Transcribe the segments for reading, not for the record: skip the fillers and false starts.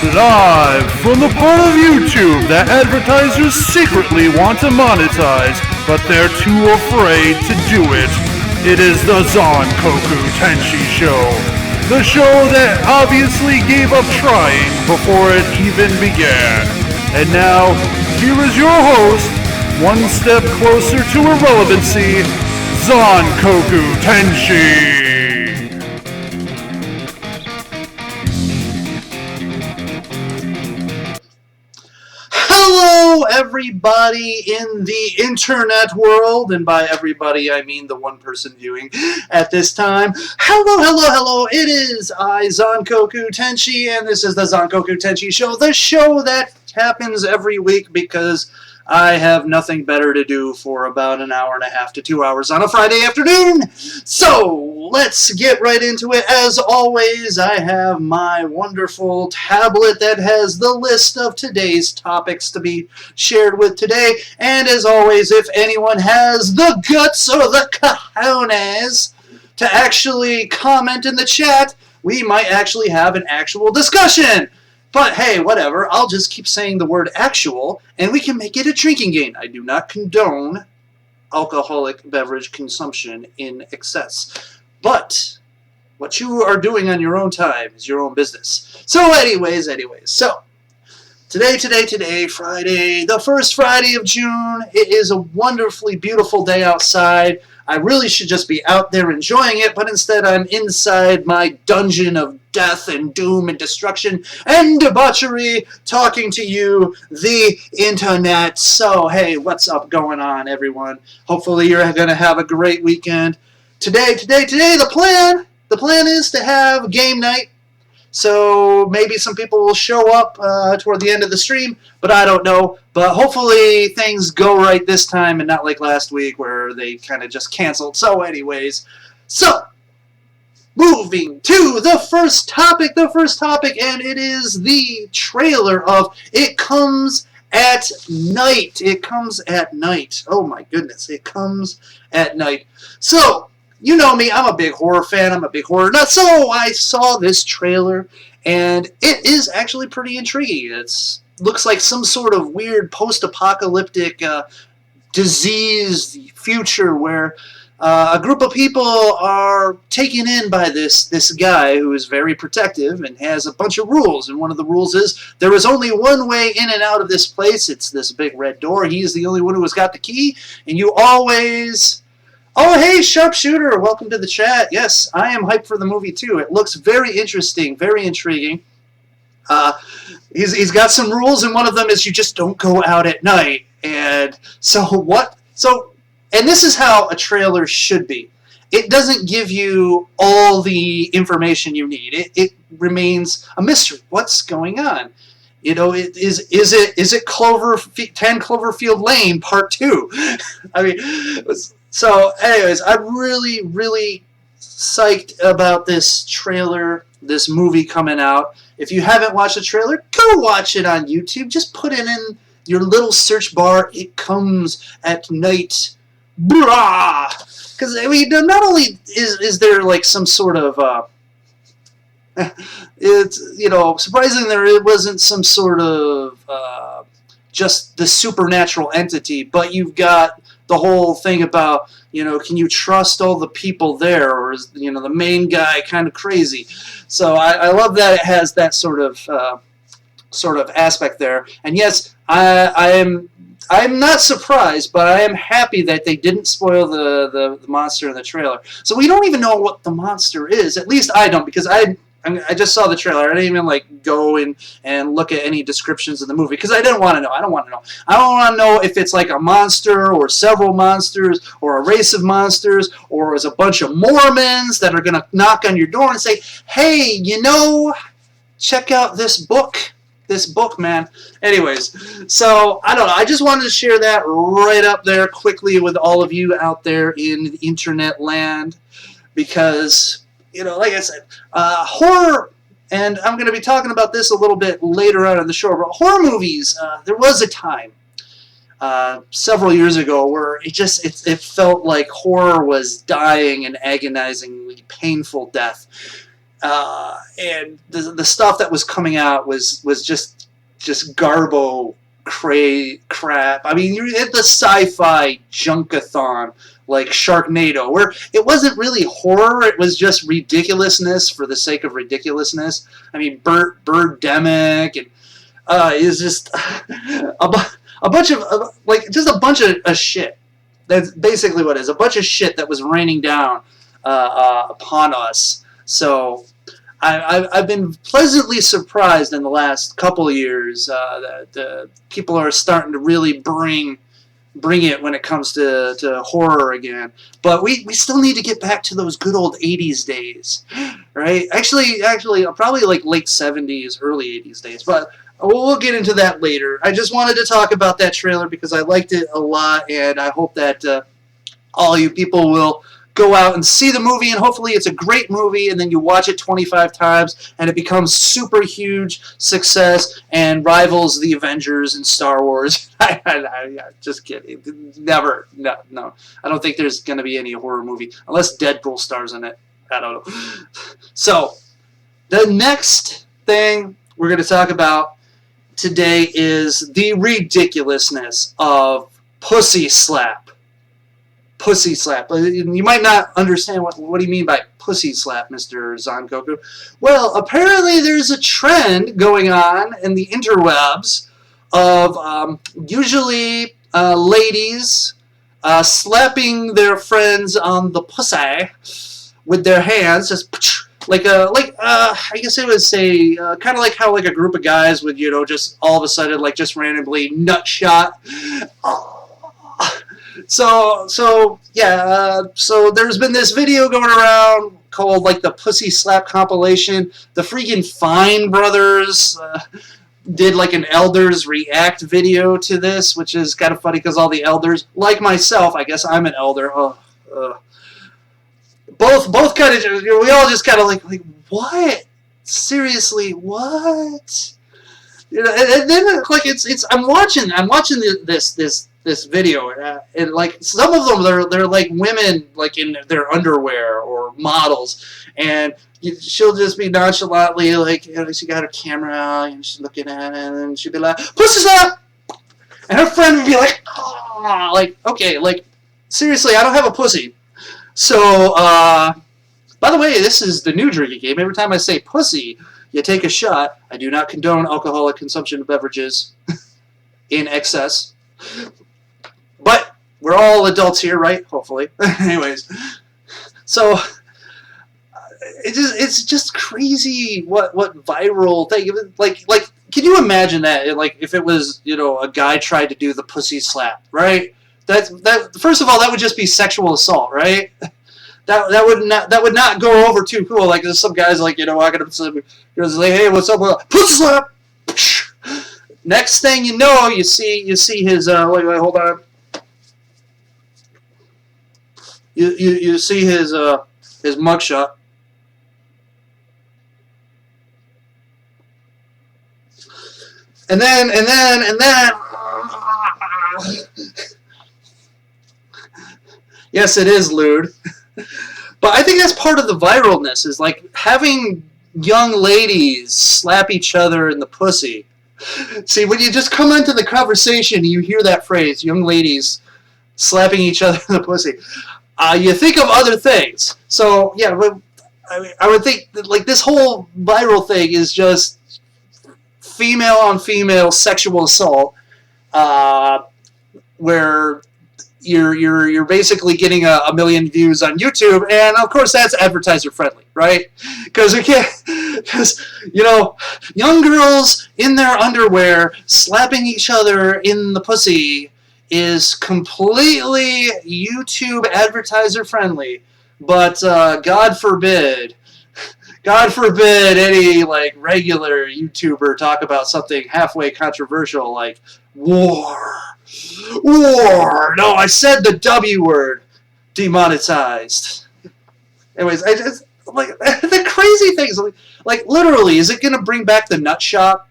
Live from the part of YouTube that advertisers secretly want to monetize, but they're too afraid to do it. It is the Zankoku Tenshi Show. The show that obviously gave up trying before it even began. And now, here is your host, one step closer to irrelevancy, Zankoku Tenshi. Hello, everybody in the internet world, and by everybody I mean the one person viewing at this time. Hello, it is I, Zankoku Tenshi, and this is the Zankoku Tenshi Show, the show that happens every week because I have nothing better to do for about an hour and a half to 2 hours on a Friday afternoon. So let's get right into it. As always, I have my wonderful tablet that has the list of today's topics to be shared with today. And as always, if anyone has the guts or the cojones to actually comment in the chat, we might actually have an actual discussion. But hey, whatever, I'll just keep saying the word actual, and we can make it a drinking game. I do not condone alcoholic beverage consumption in excess. But what you are doing on your own time is your own business. So anyways, so today, Friday, the first Friday of June, it is a wonderfully beautiful day outside. I really should just be out there enjoying it, but instead I'm inside my dungeon of death and doom and destruction and debauchery talking to you, the internet. So, hey, what's up going on, everyone? Hopefully you're going to have a great weekend. Today, the plan is to have game night. So maybe some people will show up toward the end of the stream, but I don't know. But hopefully things go right this time and not like last week where they kind of just canceled. So anyways, moving to the first topic, and it is the trailer of It Comes at Night. It Comes at Night. Oh my goodness, It Comes at Night. So, you know me, I'm a big horror fan, I'm a big horror nut, so I saw this trailer, and it is actually pretty intriguing. It looks like some sort of weird post-apocalyptic diseased future where a group of people are taken in by this guy who is very protective and has a bunch of rules, and one of the rules is there is only one way in and out of this place. It's this big red door. He's the only one who has got the key, and you always... Oh, hey, Sharpshooter, welcome to the chat. Yes, I am hyped for the movie, too. It looks very interesting, very intriguing. He's got some rules, and one of them is you just don't go out at night. And and this is how a trailer should be. It doesn't give you all the information you need. It remains a mystery. What's going on? You know, is it 10 Cloverfield Lane Part 2? I mean... So, anyways, I'm really, really psyched about this trailer, this movie coming out. If you haven't watched the trailer, go watch it on YouTube. Just put it in your little search bar. It Comes at Night. Brah! Because, I mean, not only is there, like, some sort of... it's, you know, surprisingly there wasn't some sort of just the supernatural entity, but you've got the whole thing about, you know, can you trust all the people there, or is, you know, the main guy kind of crazy? So I love that it has that sort of aspect there. And yes, I'm not surprised, but I am happy that they didn't spoil the monster in the trailer. So we don't even know what the monster is. At least I don't, because I just saw the trailer. I didn't even like go and look at any descriptions of the movie because I didn't want to know. I don't want to know if it's like a monster or several monsters or a race of monsters or is a bunch of Mormons that are going to knock on your door and say, hey, you know, check out this book. This book, man. Anyways, so I don't know. I just wanted to share that right up there quickly with all of you out there in the internet land because... You know, like I said, horror, and I'm going to be talking about this a little bit later on in the show, but horror movies, there was a time several years ago where it felt like horror was dying an agonizingly painful death. and the stuff that was coming out was just garbo crap. I mean, you had the sci-fi junkathon like Sharknado, where it wasn't really horror; it was just ridiculousness for the sake of ridiculousness. I mean, Birdemic, and it's just a bunch of shit. That's basically what it is. A bunch of shit that was raining down upon us. So I've been pleasantly surprised in the last couple of years that people are starting to really bring it when it comes to horror again. But we still need to get back to those good old 80s days, right? Actually, probably like late 70s, early 80s days. But we'll get into that later. I just wanted to talk about that trailer because I liked it a lot, and I hope that all you people will go out and see the movie, and hopefully it's a great movie, and then you watch it 25 times, and it becomes super huge success and rivals the Avengers and Star Wars. I just kidding. Never. No. I don't think there's going to be any horror movie, unless Deadpool stars in it. I don't know. So, the next thing we're going to talk about today is the ridiculousness of pussy slap. Pussy slap. You might not understand what do you mean by pussy slap, Mr. Zankoku. Well, apparently there's a trend going on in the interwebs of usually ladies slapping their friends on the pussy with their hands, just I guess I would say kind of like how like a group of guys would just all of a sudden like just randomly nut shot. So there's been this video going around called like the Pussy Slap compilation. The freaking Fine Brothers did like an Elders React video to this, which is kind of funny because all the elders, like myself, I guess I'm an elder. Both kind of, we all just kind of like what? Seriously, what? And then like it's I'm watching this video, and like some of them they're like women like in their underwear or models, and she'll just be nonchalantly like she got her camera out and she's looking at it, and then she'll be like pussy slap, and her friend would be like, oh, like okay, like seriously, I don't have a pussy. So by the way, this is the new drinking game. Every time I say pussy, you take a shot. I do not condone alcoholic consumption of beverages in excess. But we're all adults here, right? Hopefully. Anyways, so it's just crazy what viral thing. Like can you imagine that? Like if it was a guy tried to do the pussy slap, right? That first of all, that would just be sexual assault, right? That would not go over too cool. Like there's some guys like walking up to somebody, like, hey, what's up? Pussy slap. Next thing you know, you see his wait, hold on. You see his mugshot. And then yes, it is lewd. But I think that's part of the viralness, is like having young ladies slap each other in the pussy. See, when you just come into the conversation and you hear that phrase, young ladies slapping each other in the pussy, you think of other things. So, yeah, I would think that, like, this whole viral thing is just female on female sexual assault, where you're basically getting a million views on YouTube, and of course that's advertiser friendly, right? Because young girls in their underwear slapping each other in the pussy is completely YouTube advertiser friendly. But God forbid any like regular YouTuber talk about something halfway controversial like war. No, I said the W word. Demonetized. Anyways, I just like the crazy things. Like literally, is it going to bring back the nut shot,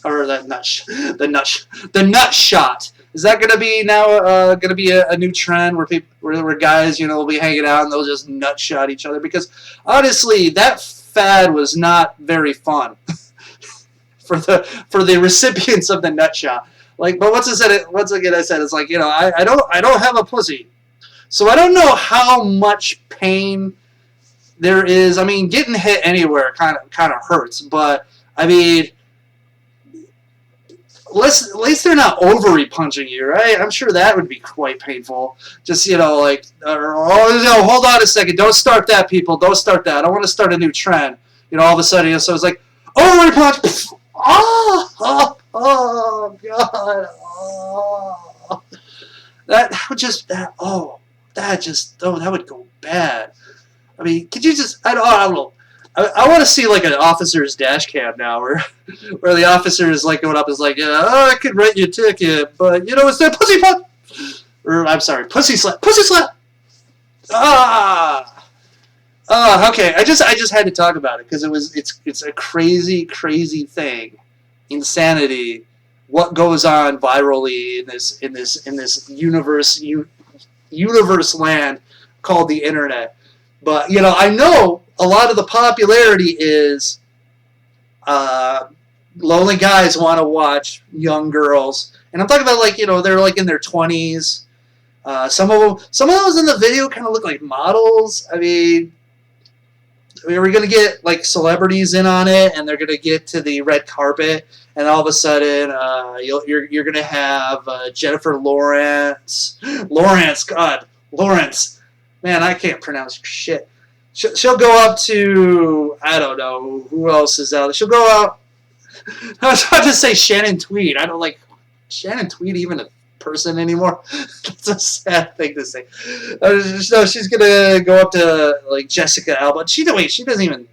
or the nut shot? Is that going to be now going to be a new trend where guys will be hanging out and they'll just nut shot each other? Because honestly, that fad was not very fun for the recipients of the nut shot. Like, but once again I said, it's like, you know, I don't have a pussy, so I don't know how much pain there is. I mean, getting hit anywhere kind of hurts, but I mean, at least they're not ovary punching you, right? I'm sure that would be quite painful. Just, you know, like, oh no, hold on a second, don't start that, people, don't start that. I don't want to start a new trend. You know, all of a sudden, you know, so it's like ovary punch. Oh God. Oh. That would go bad. I mean, could you just, I don't know. I want to see like an officer's dash cam now, where the officer is like going up, is like, oh, I could write you a ticket, but you know, it's that pussy punch, or I'm sorry, pussy slap. Okay. I just had to talk about it because it's a crazy thing, insanity. What goes on virally in this universe land called the internet. But, you know, I know a lot of the popularity is lonely guys want to watch young girls. And I'm talking about, like, you know, they're like in their 20s. Some of those in the video kind of look like models. I mean, we're going to get like celebrities in on it, and they're going to get to the red carpet, and all of a sudden you're going to have Jennifer Lawrence. Lawrence. Man, I can't pronounce shit. She'll go up to, I don't know, who else is out there. She'll go out, I was about to say Shannon Tweed. I don't like, Shannon Tweed even a person anymore? That's a sad thing to say. No, she's going to go up to, like, Jessica Alba. She doesn't even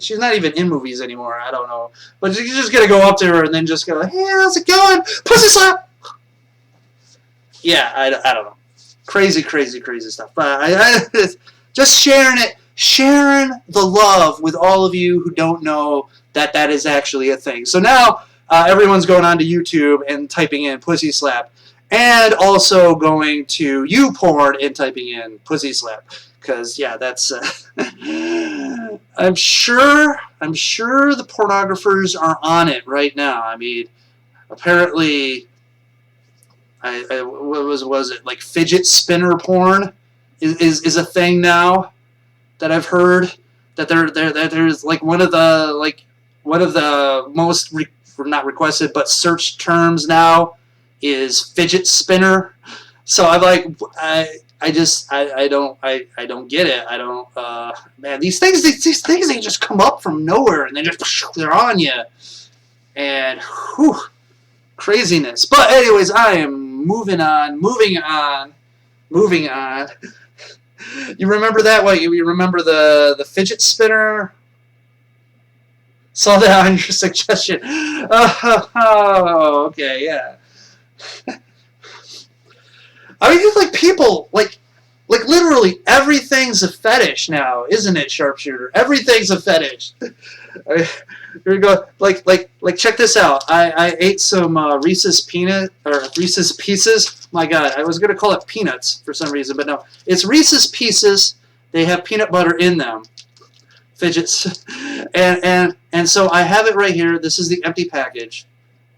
she's not even in movies anymore. I don't know. But she's just going to go up to her and then just go, hey, how's it going? Pussy slap! Yeah, I don't know. Crazy stuff. But I just sharing the love with all of you who don't know that is actually a thing. So now everyone's going on to YouTube and typing in pussy slap, and also going to YouPorn and typing in pussy slap, because yeah, that's I'm sure the pornographers are on it right now. I mean, apparently. What was it, like fidget spinner porn is a thing now that I've heard, that there's like one of the most not requested but search terms now is fidget spinner. So I'm like, I don't get it. I don't man, these things they just come up from nowhere and they're on you, and whew, craziness. But anyways, I am moving on. You remember that? What, you remember the fidget spinner? Saw that on your suggestion. Oh, okay, yeah. I mean, it's like people, like literally everything's a fetish now, isn't it, Sharpshooter? Everything's a fetish. I mean, here we go. Like, check this out. I ate some Reese's Pieces. My God, I was gonna call it peanuts for some reason, but no, it's Reese's Pieces. They have peanut butter in them. Fidgets, and so I have it right here. This is the empty package,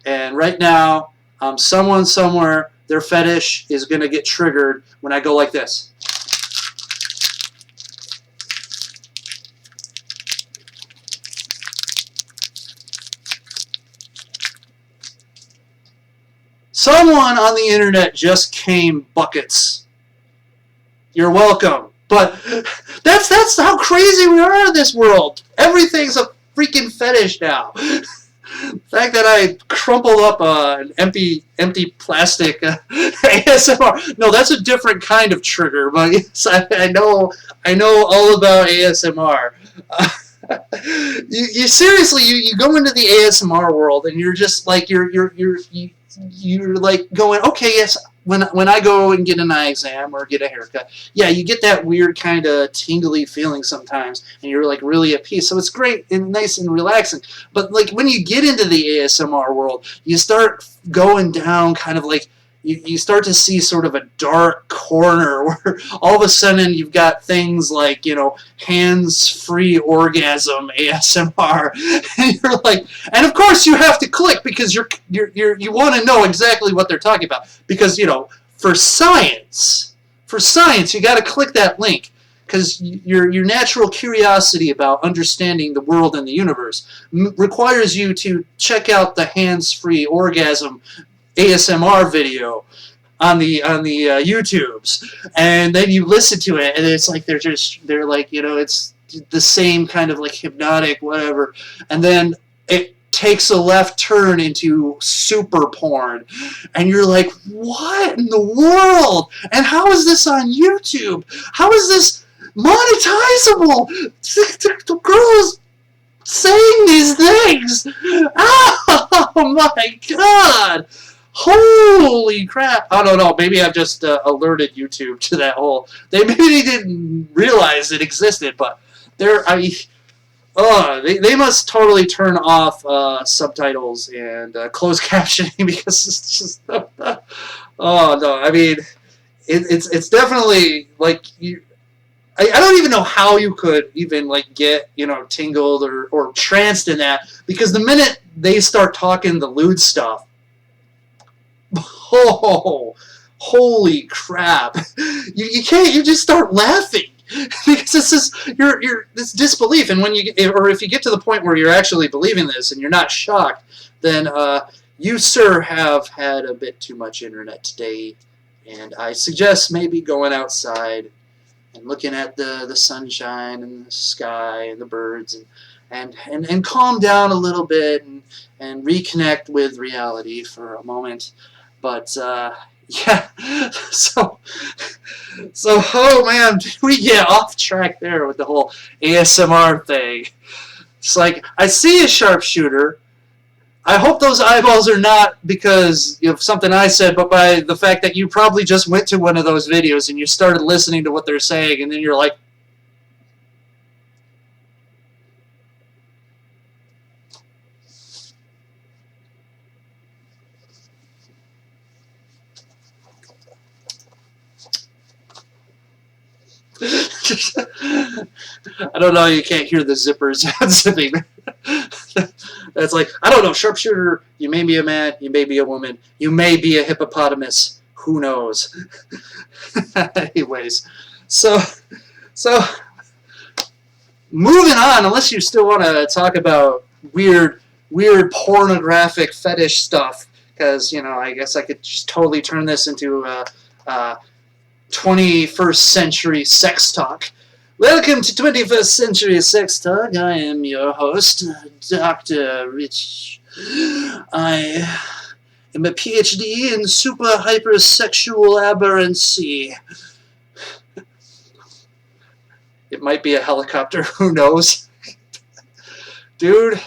and right now, someone somewhere, their fetish is gonna get triggered when I go like this. Someone on the internet just came buckets. You're welcome. But that's how crazy we are in this world. Everything's a freaking fetish now. The fact that I crumpled up an empty plastic ASMR. No, that's a different kind of trigger. But yes, I know all about ASMR. You seriously, you go into the ASMR world and you're just like you're like going, okay, yes, when I go and get an eye exam or get a haircut, yeah, you get that weird kind of tingly feeling sometimes, and you're like really at peace. So it's great and nice and relaxing. But like when you get into the ASMR world, you start going down kind of like you start to see sort of a dark corner where all of a sudden you've got things like, hands-free orgasm ASMR, and you're like, and of course you have to click because you want to know exactly what they're talking about, because for science you got to click that link, because your natural curiosity about understanding the world and the universe requires you to check out the hands-free orgasm ASMR video on the YouTubes, and then you listen to it, and it's like they're like, it's the same kind of like hypnotic whatever, and then it takes a left turn into super porn, and you're like, what in the world? And how is this on YouTube? How is this monetizable? The girls saying these things. Oh my god. Holy crap. I don't know. Maybe I've just alerted YouTube to that whole... Maybe they didn't realize it existed, but they must totally turn off subtitles and closed captioning, because it's just... oh, no. I mean, it's definitely, like... I don't even know how you could even like get tingled or tranced in that, because the minute they start talking the lewd stuff, oh, holy crap! You can't. You just start laughing because this is this disbelief, and if you get to the point where you're actually believing this and you're not shocked, then you, sir, have had a bit too much internet today, and I suggest maybe going outside and looking at the sunshine and the sky and the birds, and calm down a little bit and reconnect with reality for a moment. But yeah, so oh man, did we get off track there with the whole ASMR thing? It's like, I see a sharpshooter. I hope those eyeballs are not because of something I said, but by the fact that you probably just went to one of those videos and you started listening to what they're saying, and then you're like, I don't know, you can't hear the zippers unzipping. That's like, I don't know, sharpshooter, you may be a man, you may be a woman, you may be a hippopotamus, who knows? Anyways, so moving on, unless you still want to talk about weird pornographic fetish stuff, because, I guess I could just totally turn this into 21st century sex talk. Welcome to 21st Century Sex Talk. I am your host, Dr. Rich. I am a PhD in super hypersexual aberrancy. It might be a helicopter, who knows? Dude,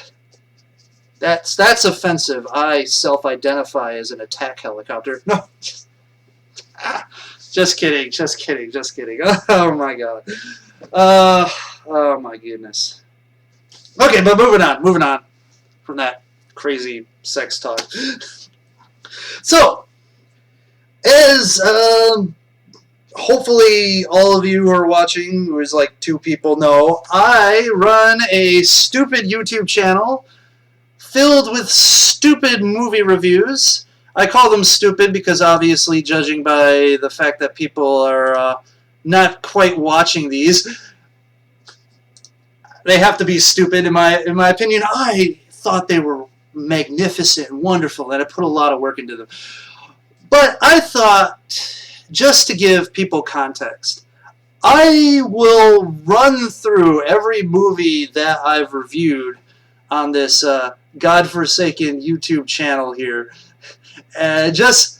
that's offensive. I self-identify as an attack helicopter. No, just kidding. Oh my god. Oh my goodness. Okay, but moving on from that crazy sex talk. So, as hopefully all of you who are watching, who is like 2 people, know, I run a stupid YouTube channel filled with stupid movie reviews. I call them stupid because obviously, judging by the fact that people are not quite watching these, they have to be stupid in my opinion. I thought they were magnificent and wonderful, and I put a lot of work into them. But I thought, just to give people context, I will run through every movie that I've reviewed on this godforsaken YouTube channel here, just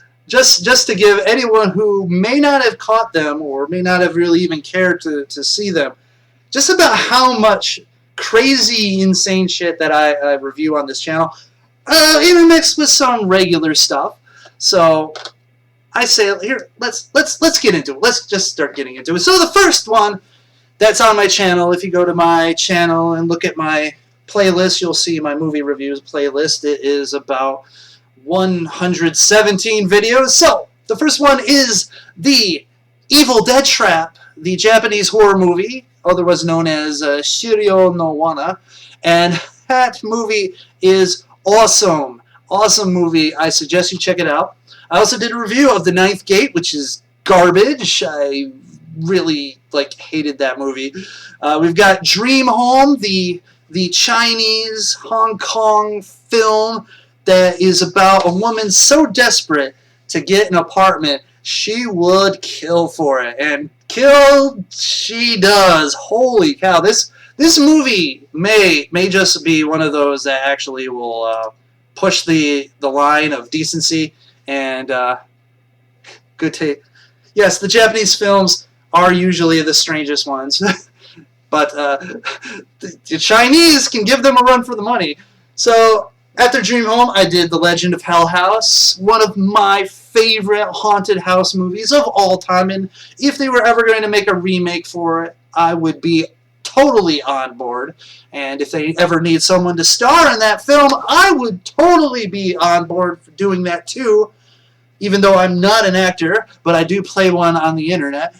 to give anyone who may not have caught them or may not have really even cared to see them, just about how much crazy, insane shit that I review on this channel, intermixed with some regular stuff. So I say, here, let's get into it. Let's just start getting into it. So the first one that's on my channel, if you go to my channel and look at my playlist, you'll see my movie reviews playlist. It is about 117 videos. So, the first one is the Evil Dead Trap, the Japanese horror movie, otherwise known as Shiryo no Wana. And that movie is awesome. Awesome movie. I suggest you check it out. I also did a review of The Ninth Gate, which is garbage. I really hated that movie. We've got Dream Home, the Chinese Hong Kong film that is about a woman so desperate to get an apartment she would kill for it, and kill she does. Holy cow! This movie may just be one of those that actually will push the line of decency and good taste. Yes, the Japanese films are usually the strangest ones, but the Chinese can give them a run for the money. So after Dream Home, I did The Legend of Hell House, one of my favorite haunted house movies of all time, and if they were ever going to make a remake for it, I would be totally on board. And if they ever need someone to star in that film, I would totally be on board for doing that too, even though I'm not an actor, but I do play one on the internet.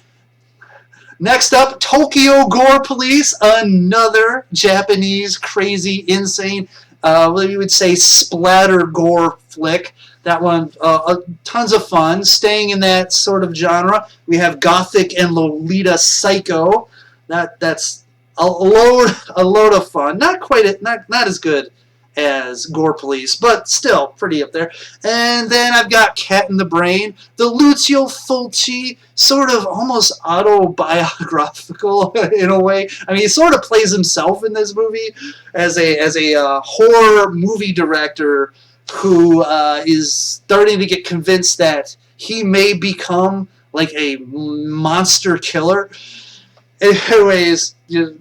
Next up, Tokyo Gore Police, another Japanese crazy, insane, we would say splatter gore flick. That one, tons of fun. Staying in that sort of genre, we have Gothic and Lolita Psycho. That's a load of fun. Not as good as Gore Police, but still pretty up there. And then I've got Cat in the Brain, the Lucio Fulci, sort of almost autobiographical in a way. I mean, he sort of plays himself in this movie as a horror movie director who is starting to get convinced that he may become like a monster killer. Anyways,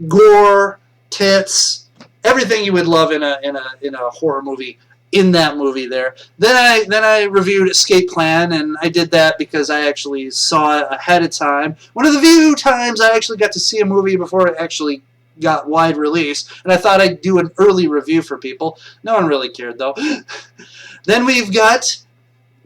gore, tits, everything you would love in a horror movie, in that movie there. Then I reviewed Escape Plan, and I did that because I actually saw it ahead of time. One of the few times I actually got to see a movie before it actually got wide release, and I thought I'd do an early review for people. No one really cared though. Then we've got,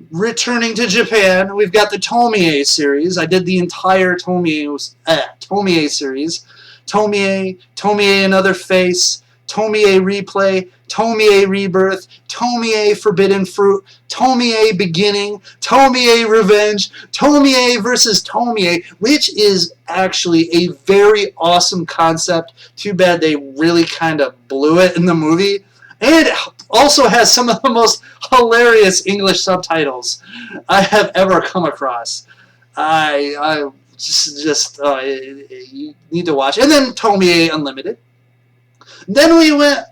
returning to Japan, we've got the Tomie series. I did the entire Tomie series. Tomie Another Face, Tomie Replay, Tomie Rebirth, Tomie Forbidden Fruit, Tomie Beginning, Tomie Revenge, Tomie versus Tomie, which is actually a very awesome concept. Too bad they really kind of blew it in the movie. And it also has some of the most hilarious English subtitles I have ever come across. I you need to watch. And then Tomie Unlimited. Then we went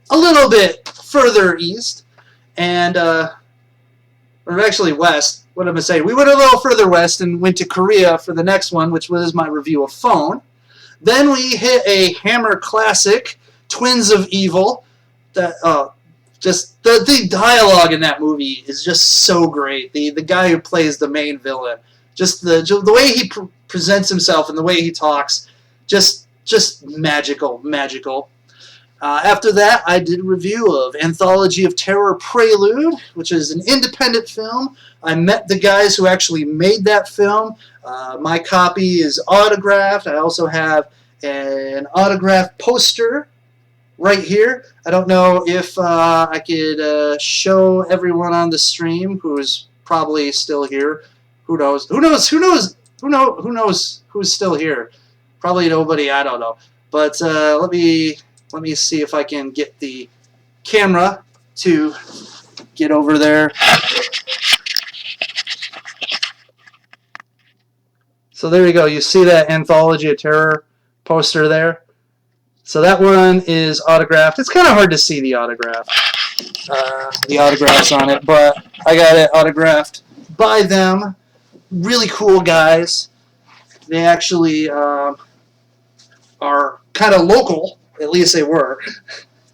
a little bit further east, and or actually west. What am I saying? We went a little further west and went to Korea for the next one, which was my review of Phone. Then we hit a Hammer classic, Twins of Evil. That just the dialogue in that movie is just so great. The guy who plays the main villain, just the way he presents himself and the way he talks, just magical. After that, I did a review of Anthology of Terror Prelude, which is an independent film. I met the guys who actually made that film. My copy is autographed. I also have an autographed poster right here. I don't know if I could show everyone on the stream who's probably still here. Who knows who's still here? Probably nobody. I don't know. But let me see if I can get the camera to get over there. So there you go. You see that Anthology of Terror poster there? So that one is autographed. It's kind of hard to see the autographs on it, but I got it autographed by them. Really cool guys. They actually are kind of local. At least they were.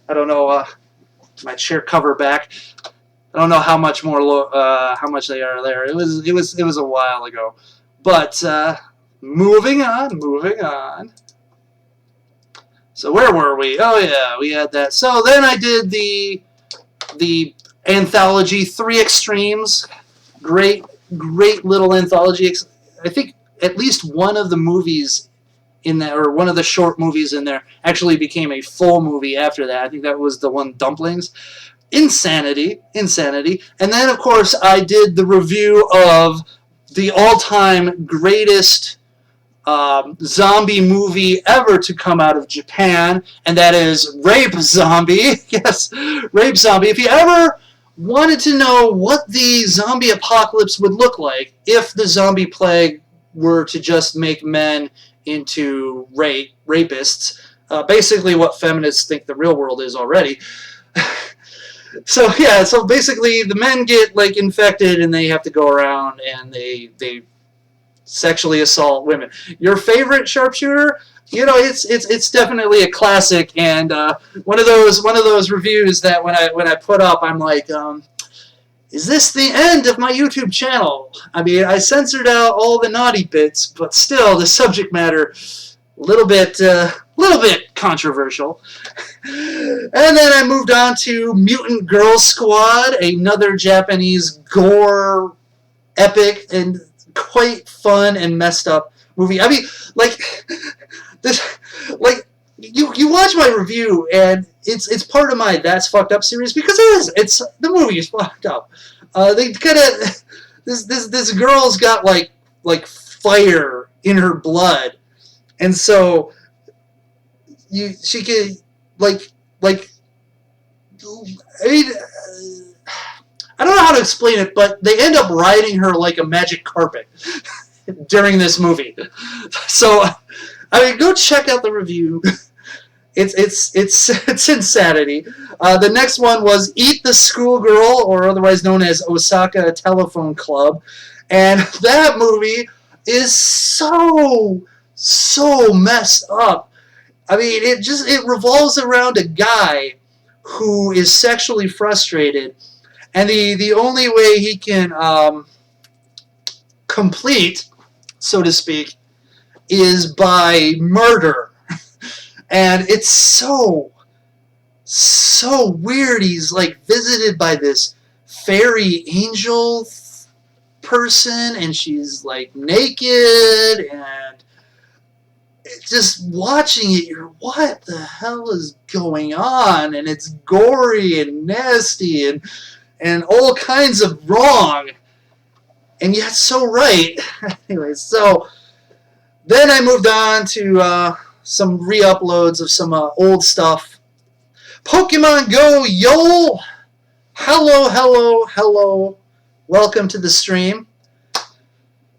I don't know my chair cover back. I don't know how much more how much they are there. It was a while ago. But moving on. So where were we? Oh yeah, we had that. So then I did the anthology, Three Extremes. Great little anthology. I think at least one of the movies in that, or one of the short movies in there, actually became a full movie after that. I think that was the one, Dumplings. Insanity. And then, of course, I did the review of the all-time greatest zombie movie ever to come out of Japan, and that is Rape Zombie. Yes, Rape Zombie. If you ever wanted to know what the zombie apocalypse would look like if the zombie plague were to just make men into rapists, basically what feminists think the real world is already. So basically the men get like infected and they have to go around and they sexually assault women. Your favorite sharpshooter? You know, it's definitely a classic, and one of those reviews that when I put up, I'm like, is this the end of my YouTube channel? I mean, I censored out all the naughty bits, but still, the subject matter, a little bit controversial. And then I moved on to Mutant Girl Squad, another Japanese gore epic and quite fun and messed up movie. I mean, like this, like you watch my review and it's part of my That's Fucked Up series because it is. It's the movie is fucked up. They kind of this girl's got like fire in her blood, and so she can like I mean. I don't know how to explain it, but they end up riding her like a magic carpet during this movie. So, I mean, go check out the review. It's insanity. The next one was Eat the Schoolgirl, or otherwise known as Osaka Telephone Club, and that movie is so messed up. I mean, it revolves around a guy who is sexually frustrated. And the only way he can complete, so to speak, is by murder. And it's so weird. He's like visited by this fairy angel person, and she's like naked, and just watching it, you're, what the hell is going on? And it's gory and nasty and all kinds of wrong, and yet so right. Anyway, so then I moved on to some re-uploads of some old stuff. Pokemon Go, yo! Hello. Welcome to the stream.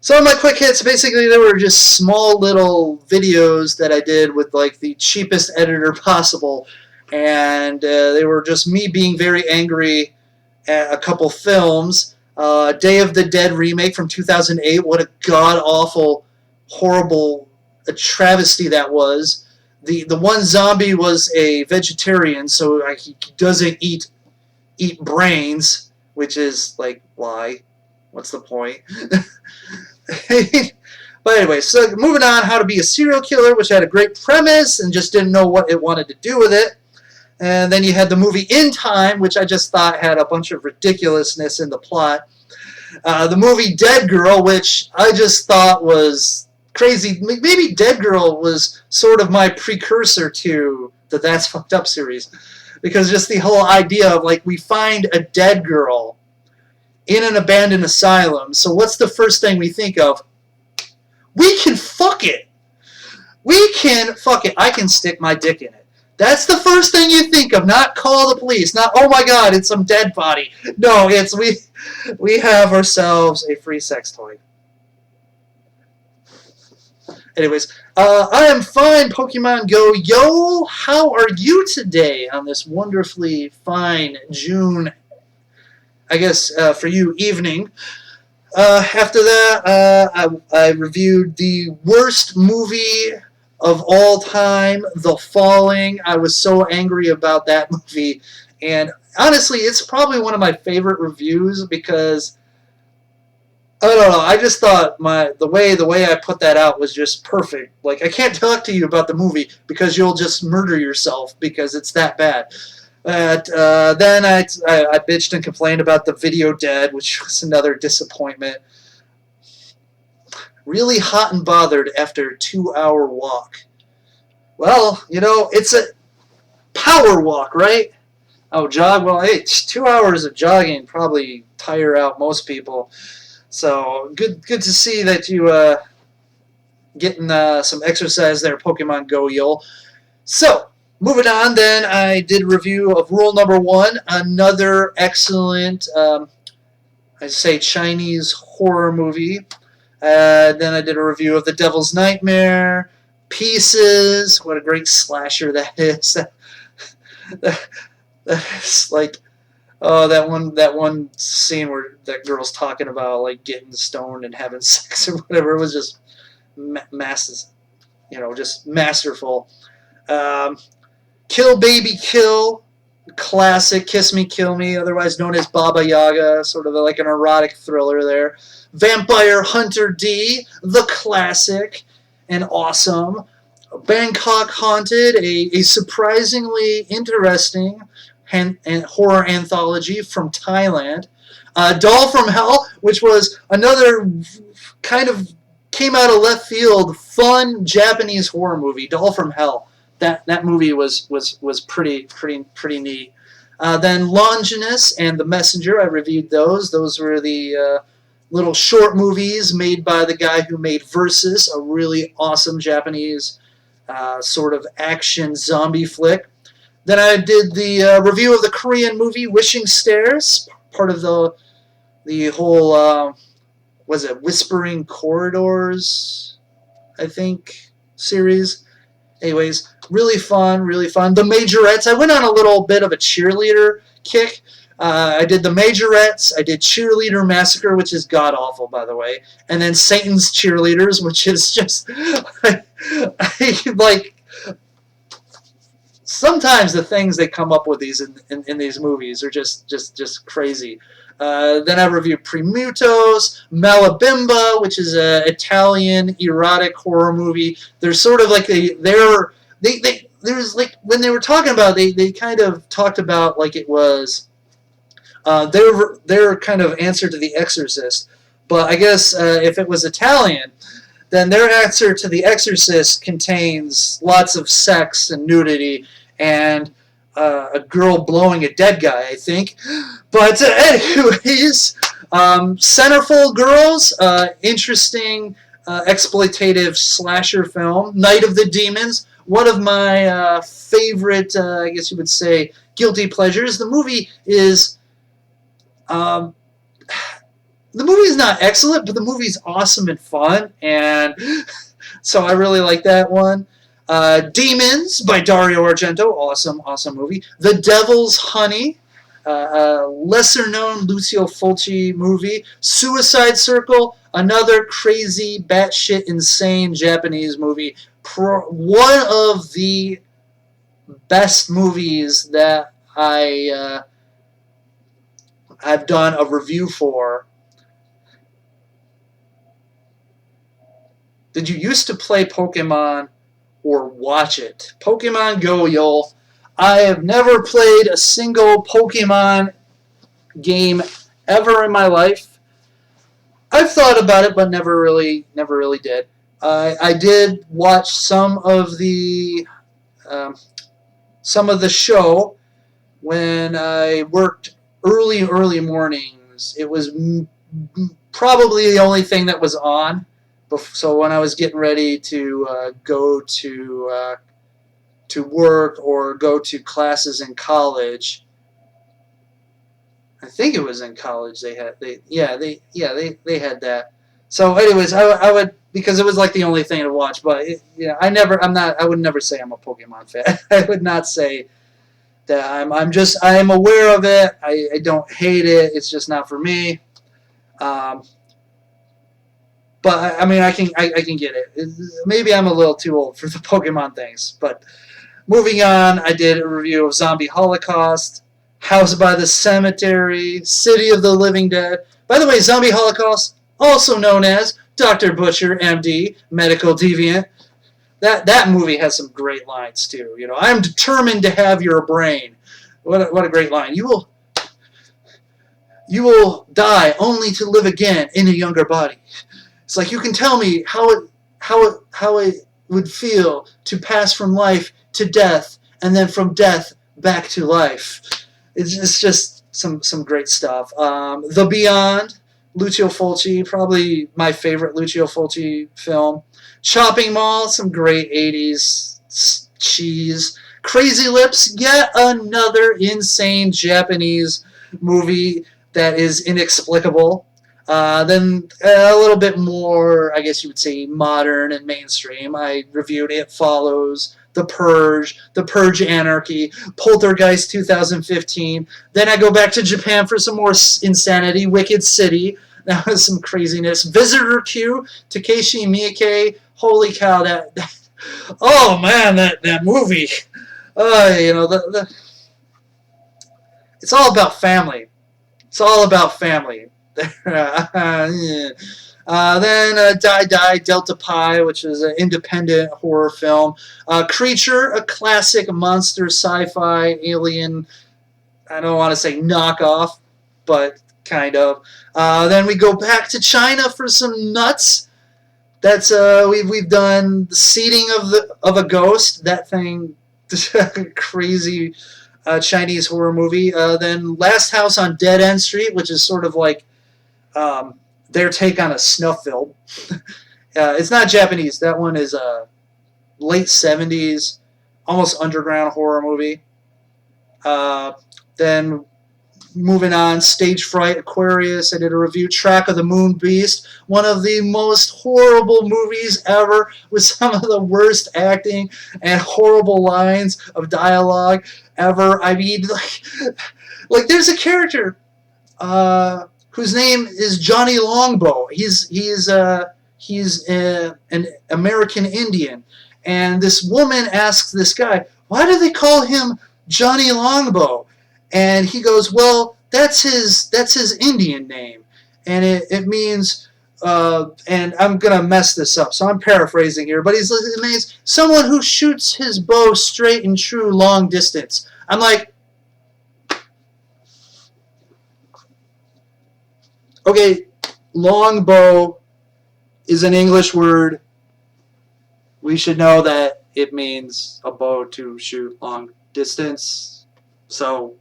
Some of my quick hits, basically, they were just small little videos that I did with like the cheapest editor possible, and they were just me being very angry at a couple films. Day of the Dead remake from 2008. What a god-awful, horrible travesty that was. The one zombie was a vegetarian, so he doesn't eat brains, which is like, why? What's the point? But anyway, so moving on, How to Be a Serial Killer, which had a great premise and just didn't know what it wanted to do with it. And then you had the movie In Time, which I just thought had a bunch of ridiculousness in the plot. The movie Dead Girl, which I just thought was crazy. Maybe Dead Girl was sort of my precursor to the That's Fucked Up series. Because just the whole idea of, like, we find a dead girl in an abandoned asylum. So what's the first thing we think of? We can fuck it. We can fuck it. I can stick my dick in it. That's the first thing you think of, not call the police, not, oh my god, it's some dead body. No, it's we have ourselves a free sex toy. Anyways, I am fine, Pokemon Go. Yo, how are you today on this wonderfully fine June, I guess for you, evening? After that, I reviewed the worst movie of all time, The Falling. I was so angry about that movie, and honestly, it's probably one of my favorite reviews because I don't know. I just thought the way I put that out was just perfect. Like, I can't talk to you about the movie because you'll just murder yourself because it's that bad. Then I bitched and complained about the Video Dead, which was another disappointment. Really hot and bothered after a 2-hour walk. Well, it's a power walk, right? Oh, jog? Well, hey, 2 hours of jogging probably tire out most people. So good to see that you getting some exercise there, Pokemon Go, y'all. So moving on, then I did a review of Rule Number 1, another excellent, I say Chinese horror movie. Then I did a review of The Devil's Nightmare, Pieces. What a great slasher that is. That's like, oh, that one scene where that girl's talking about like getting stoned and having sex or whatever. It was just just masterful. Kill Baby Kill, classic. Kiss Me Kill Me, otherwise known as Baba Yaga, sort of like an erotic thriller there. Vampire Hunter D, the classic and awesome. Bangkok Haunted, a surprisingly interesting horror anthology from Thailand. Doll from Hell, which was another kind of came out of left field, fun Japanese horror movie. Doll from Hell. That movie was pretty neat. Then Longinus and The Messenger, I reviewed those. Those were the little short movies made by the guy who made Versus, a really awesome Japanese sort of action zombie flick. Then I did the review of the Korean movie Wishing Stairs, part of the whole was it Whispering Corridors, I think, series. Anyways, really fun. The Majorettes. I went on a little bit of a cheerleader kick. I did The Majorettes. I did Cheerleader Massacre, which is god-awful, by the way. And then Satan's Cheerleaders, which is just... sometimes the things they come up with in these movies are just crazy. Then I reviewed Premutos, Malabimba, which is an Italian erotic horror movie. They're sort of like there's like when they were talking about it, they kind of talked about like it was their kind of answer to The Exorcist. But I guess if it was Italian, then their answer to The Exorcist contains lots of sex and nudity and a girl blowing a dead guy, I think. But anyways, Centerfold Girls, interesting exploitative slasher film. Night of the Demons, one of my favorite, I guess you would say, guilty pleasures. The movie is not excellent, but the movie's awesome and fun, and so I really like that one. Demons by Dario Argento, awesome movie. The Devil's Honey, lesser-known Lucio Fulci movie. Suicide Circle, another crazy, batshit insane Japanese movie. One of the best movies that I've done a review for. Did you used to play Pokemon or watch it? Pokemon Go, y'all. I have never played a single Pokemon game ever in my life. I've thought about it, but never really did. I did watch some of the show when I worked early mornings. It was probably the only thing that was on. So when I was getting ready to go to work or go to classes in college, I think it was in college they had that. So anyways, I would, because it was like the only thing to watch. But I would never say I'm a Pokemon fan. I would not say that I am aware of it. I don't hate it. It's just not for me. But I mean, I can get it. Maybe I'm a little too old for the Pokemon things. But moving on, I did a review of Zombie Holocaust, House by the Cemetery, City of the Living Dead. By the way, Zombie Holocaust, also known as Dr. Butcher, MD, Medical Deviant. That movie has some great lines too. I'm determined to have your brain. What a great line. You will die only to live again in a younger body. It's like, you can tell me how it would feel to pass from life to death, and then from death back to life. It's just some great stuff. The Beyond, Lucio Fulci, probably my favorite Lucio Fulci film. Chopping Mall, some great 80s cheese. Crazy Lips, yet another insane Japanese movie that is inexplicable. Then a little bit more, I guess you would say, modern and mainstream. I reviewed It Follows, The Purge Anarchy, Poltergeist 2015. Then I go back to Japan for some more insanity, Wicked City. That was some craziness. Visitor Q, Takeshi Miike. Holy cow, oh man, that movie. It's all about family. It's all about family. Then Die Delta Pi, which is an independent horror film. Creature, a classic monster sci-fi alien, I don't want to say knockoff, but kind of. Then we go back to China for some nuts. That's we've done The Seeding of a Ghost. That thing, crazy Chinese horror movie. Then Last House on Dead End Street, which is sort of like their take on a snuff film. It's not Japanese. That one is a late 70s, almost underground horror movie. Then moving on, Stage Fright, Aquarius. I did a review. Track of the Moon Beast, one of the most horrible movies ever, with some of the worst acting and horrible lines of dialogue ever. I mean, like there's a character whose name is Johnny Longbow. He's an American Indian, and this woman asks this guy, "Why do they call him Johnny Longbow?" And he goes, "Well, that's his Indian name, and it means." And I'm gonna mess this up, so I'm paraphrasing here, but it means someone who shoots his bow straight and true, long distance. I'm like, okay, longbow is an English word. We should know that it means a bow to shoot long distance. So,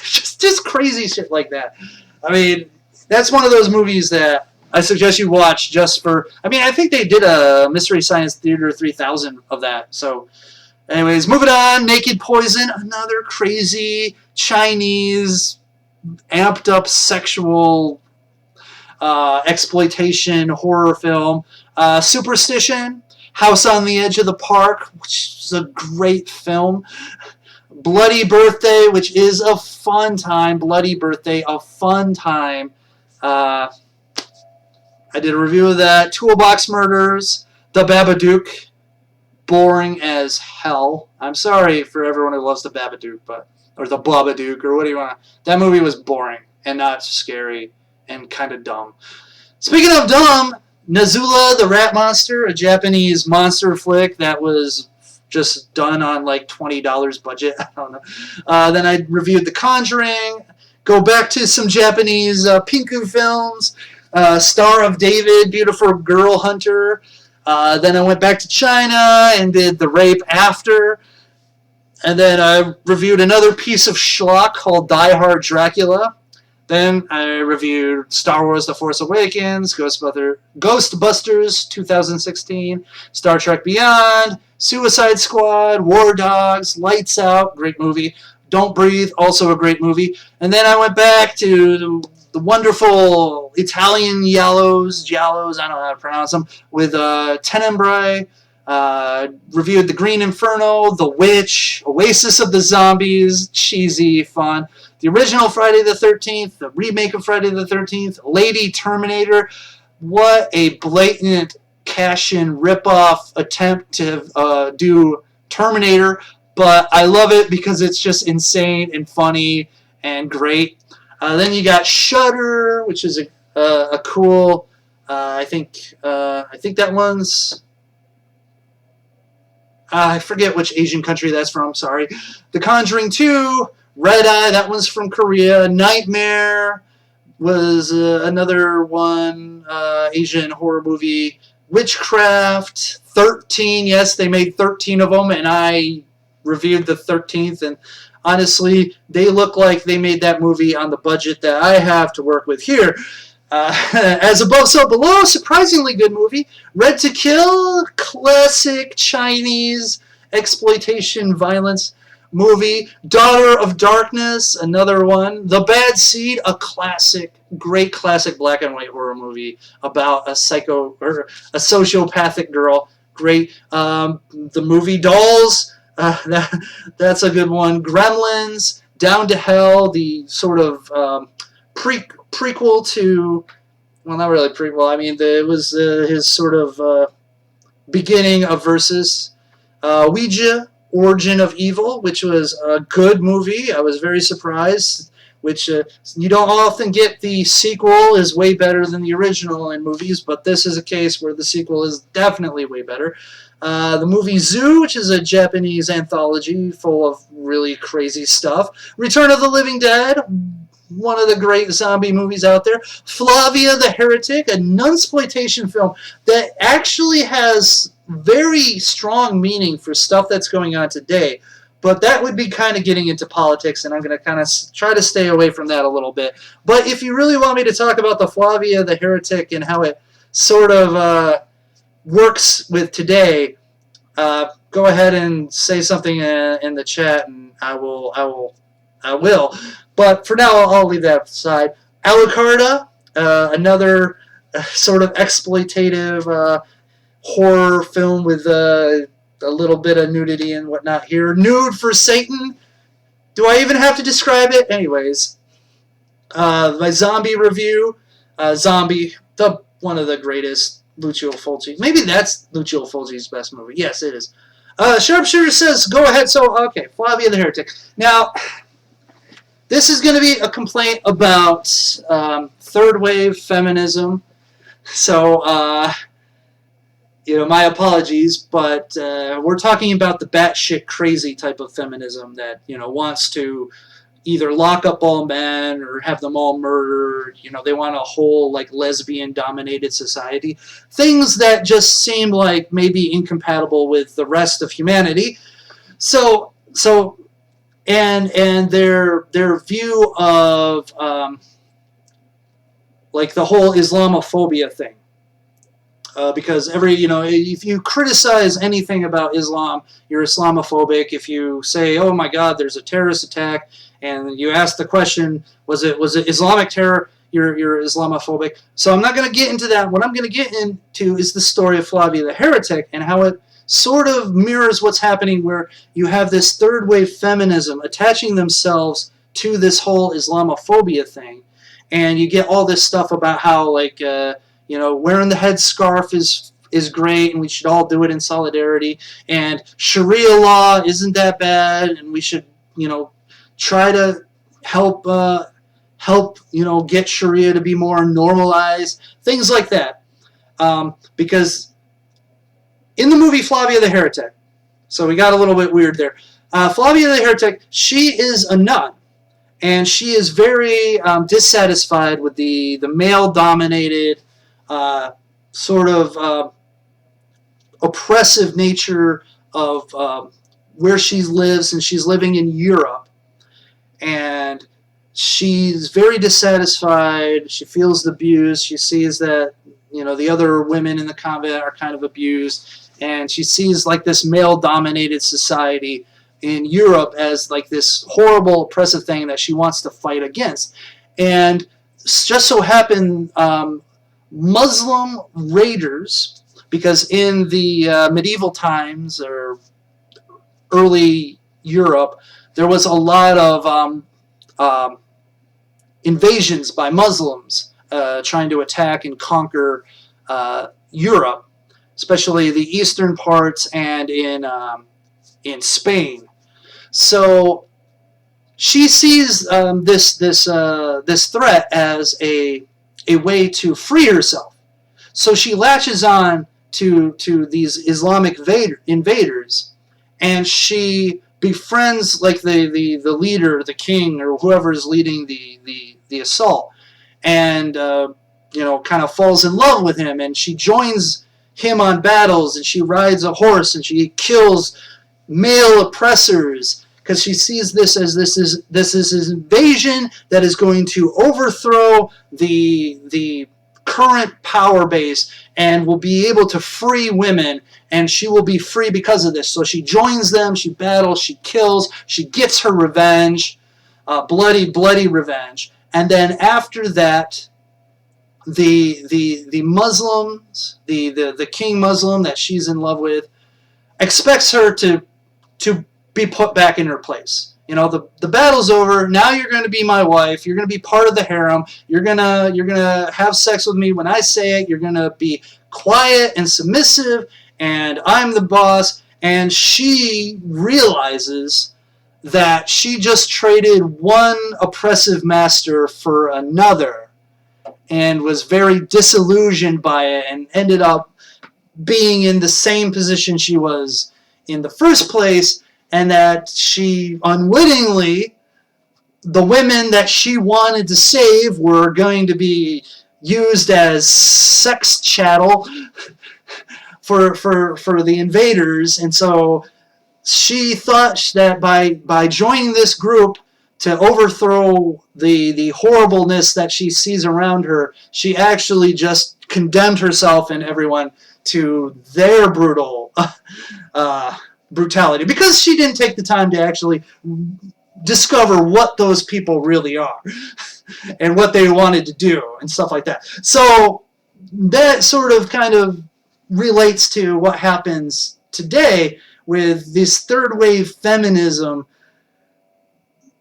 just crazy shit like that. I mean, that's one of those movies that I suggest you watch just for... I mean, I think they did a Mystery Science Theater 3000 of that. So, anyways, moving on. Naked Poison, another crazy Chinese amped up sexual exploitation horror film. Superstition, House on the Edge of the Park, which is a great film. Bloody Birthday, which is a fun time. Bloody Birthday, a fun time. I did a review of that. Toolbox Murders, The Babadook, boring as hell. I'm sorry for everyone who loves The Babadook, or The Babadook, or what do you want. That movie was boring and not scary and kind of dumb. Speaking of dumb, Nazula the Rat Monster, a Japanese monster flick that was just done on like $20 budget. I don't know. Then I reviewed The Conjuring. Go back to some Japanese Pinku films. Star of David, Beautiful Girl Hunter. Then I went back to China and did The Rape After. And then I reviewed another piece of schlock called Die Hard Dracula. Then I reviewed Star Wars The Force Awakens, Ghostbusters 2016, Star Trek Beyond, Suicide Squad, War Dogs, Lights Out, great movie, Don't Breathe, also a great movie. And then I went back to the wonderful Italian Giallos, I don't know how to pronounce them, with Tenebrae, reviewed The Green Inferno, The Witch, Oasis of the Zombies, cheesy, fun. The original Friday the 13th, the remake of Friday the 13th, Lady Terminator. What a blatant cash-in rip-off attempt to do Terminator, but I love it because it's just insane and funny and great. Then you got Shudder, which is a cool. I think that one's. I forget which Asian country that's from, sorry. The Conjuring 2, Red Eye, that one's from Korea. Nightmare was another one, Asian horror movie. Witchcraft, 13, yes, they made 13 of them, and I reviewed the 13th, and honestly, they look like they made that movie on the budget that I have to work with here. As Above, So Below, surprisingly good movie. Red to Kill, classic Chinese exploitation violence movie. Daughter of Darkness, another one. The Bad Seed, a classic, great classic black and white horror movie about a sociopathic girl. Great. The movie Dolls, that's a good one. Gremlins, Down to Hell, the sort of prequel to, well, not really prequel. I mean, it was his sort of beginning of Versus. Ouija, Origin of Evil, which was a good movie. I was very surprised, which you don't often get. The sequel is way better than the original in movies, but this is a case where the sequel is definitely way better. The movie Zoo, which is a Japanese anthology full of really crazy stuff. Return of the Living Dead, one of the great zombie movies out there. Flavia the Heretic, a nunsploitation film that actually has very strong meaning for stuff that's going on today. But that would be kind of getting into politics, and I'm going to kind of try to stay away from that a little bit. But if you really want me to talk about the Flavia the Heretic and how it sort of works with today, go ahead and say something in the chat, and I will. But for now, I'll leave that aside. Alucarda, another sort of exploitative horror film with a little bit of nudity and whatnot here. Nude for Satan. Do I even have to describe it? Anyways, my zombie review. Zombie, one of the greatest Lucio Fulci. Maybe that's Lucio Fulci's best movie. Yes, it is. Sharpshooter says, go ahead. So, okay, Flavia the Heretic. Now, this is going to be a complaint about third wave feminism. So, my apologies, but we're talking about the batshit crazy type of feminism that, wants to either lock up all men or have them all murdered. They want a whole, lesbian-dominated society. Things that just seem like maybe incompatible with the rest of humanity. And their view of, the whole Islamophobia thing. Because if you criticize anything about Islam, you're Islamophobic. If you say, oh my God, there's a terrorist attack, and you ask the question, was it Islamic terror, you're Islamophobic. So I'm not going to get into that. What I'm going to get into is the story of Flavia the Heretic and how it sort of mirrors what's happening, where you have this third wave feminism attaching themselves to this whole Islamophobia thing. And you get all this stuff about how, wearing the headscarf is great, and we should all do it in solidarity. And Sharia law isn't that bad, and we should, try to help, get Sharia to be more normalized. Things like that. Because in the movie Flavia the Heretic, so we got a little bit weird there. Flavia the Heretic, she is a nun. And she is very dissatisfied with the male-dominated, sort of oppressive nature of where she lives, and she's living in Europe. And she's very dissatisfied. She feels the abuse. She sees that, the other women in the convent are kind of abused. And she sees, this male-dominated society in Europe as this horrible oppressive thing that she wants to fight against. And just so happened Muslim raiders, because in the medieval times or early Europe, there was a lot of invasions by Muslims trying to attack and conquer Europe, especially the eastern parts and in Spain. So she sees this threat as a way to free herself. So she latches on to these Islamic invaders and she befriends like the leader, the king, or whoever is leading the assault, and kind of falls in love with him, and she joins him on battles, and she rides a horse, and she kills male oppressors because she sees this is an invasion that is going to overthrow the current power base and will be able to free women, and she will be free because of this. So she joins them, she battles, she kills, she gets her revenge, bloody revenge. And then after that, the Muslims, the king Muslim that she's in love with, expects her to be put back in her place. The battle's over. Now you're going to be my wife. You're going to be part of the harem. You're gonna have sex with me when I say it. You're going to be quiet and submissive, and I'm the boss. And she realizes that she just traded one oppressive master for another, and was very disillusioned by it, and ended up being in the same position she was in the first place, and that she unwittingly, the women that she wanted to save were going to be used as sex chattel for the invaders. And so she thought that by joining this group to overthrow the horribleness that she sees around her, she actually just condemned herself and everyone to their brutality, because she didn't take the time to actually discover what those people really are and what they wanted to do and stuff like that. So that sort of kind of relates to what happens today with this third wave feminism,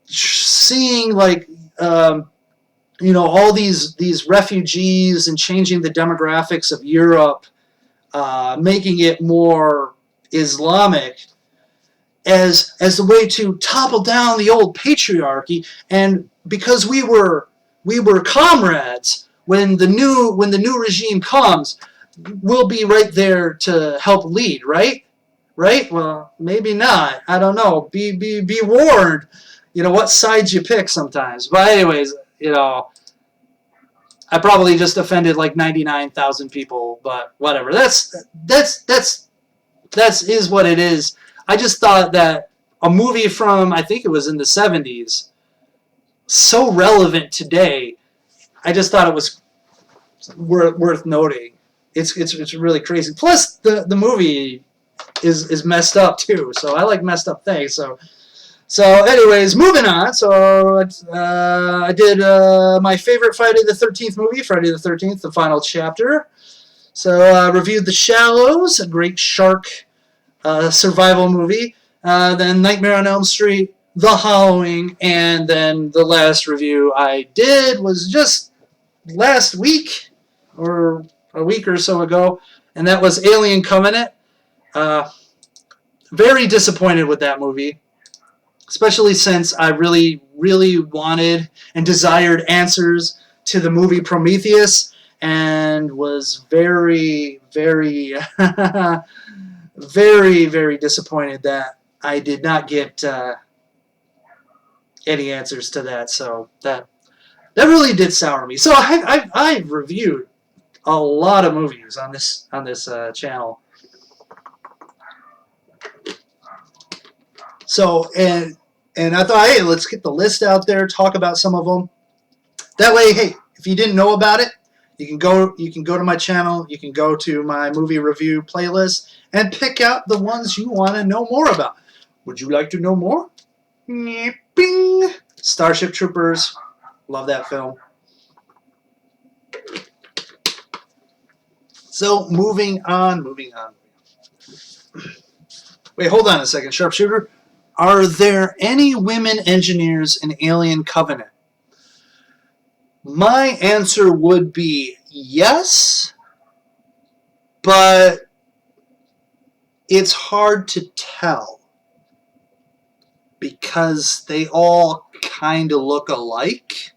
seeing like all these refugees and changing the demographics of Europe, making it more Islamic as the way to topple down the old patriarchy. And because we were comrades, when the new regime comes, we'll be right there to help lead, right? Well, maybe not. I don't know. Be warned. What sides you pick sometimes. But anyways, I probably just offended like 99,000 people, but whatever. That's is what it is. I just thought that a movie from, I think it was in the 70s, so relevant today. I just thought it was worth noting. It's really crazy. Plus, the movie is messed up too. So I like messed up things. So anyways, moving on. So I did my favorite Friday the 13th movie, Friday the 13th, the final chapter. So I reviewed The Shallows, a great shark survival movie. Then Nightmare on Elm Street, The Halloween, and then the last review I did was just last week or a week or so ago, and that was Alien Covenant. Very disappointed with that movie, especially since I really, really wanted and desired answers to the movie Prometheus, and was very, very, very, very disappointed that I did not get any answers to that. So that really did sour me. So I've reviewed a lot of movies on this channel. So and I thought, hey, let's get the list out there, talk about some of them. That way, hey, if you didn't know about it, you can go to my channel, you can go to my movie review playlist and pick out the ones you want to know more about. Would you like to know more? Bing! Starship Troopers. Love that film. So, moving on. Wait, hold on a second, Sharpshooter. Are there any women engineers in Alien Covenant? My answer would be yes, but it's hard to tell because they all kind of look alike.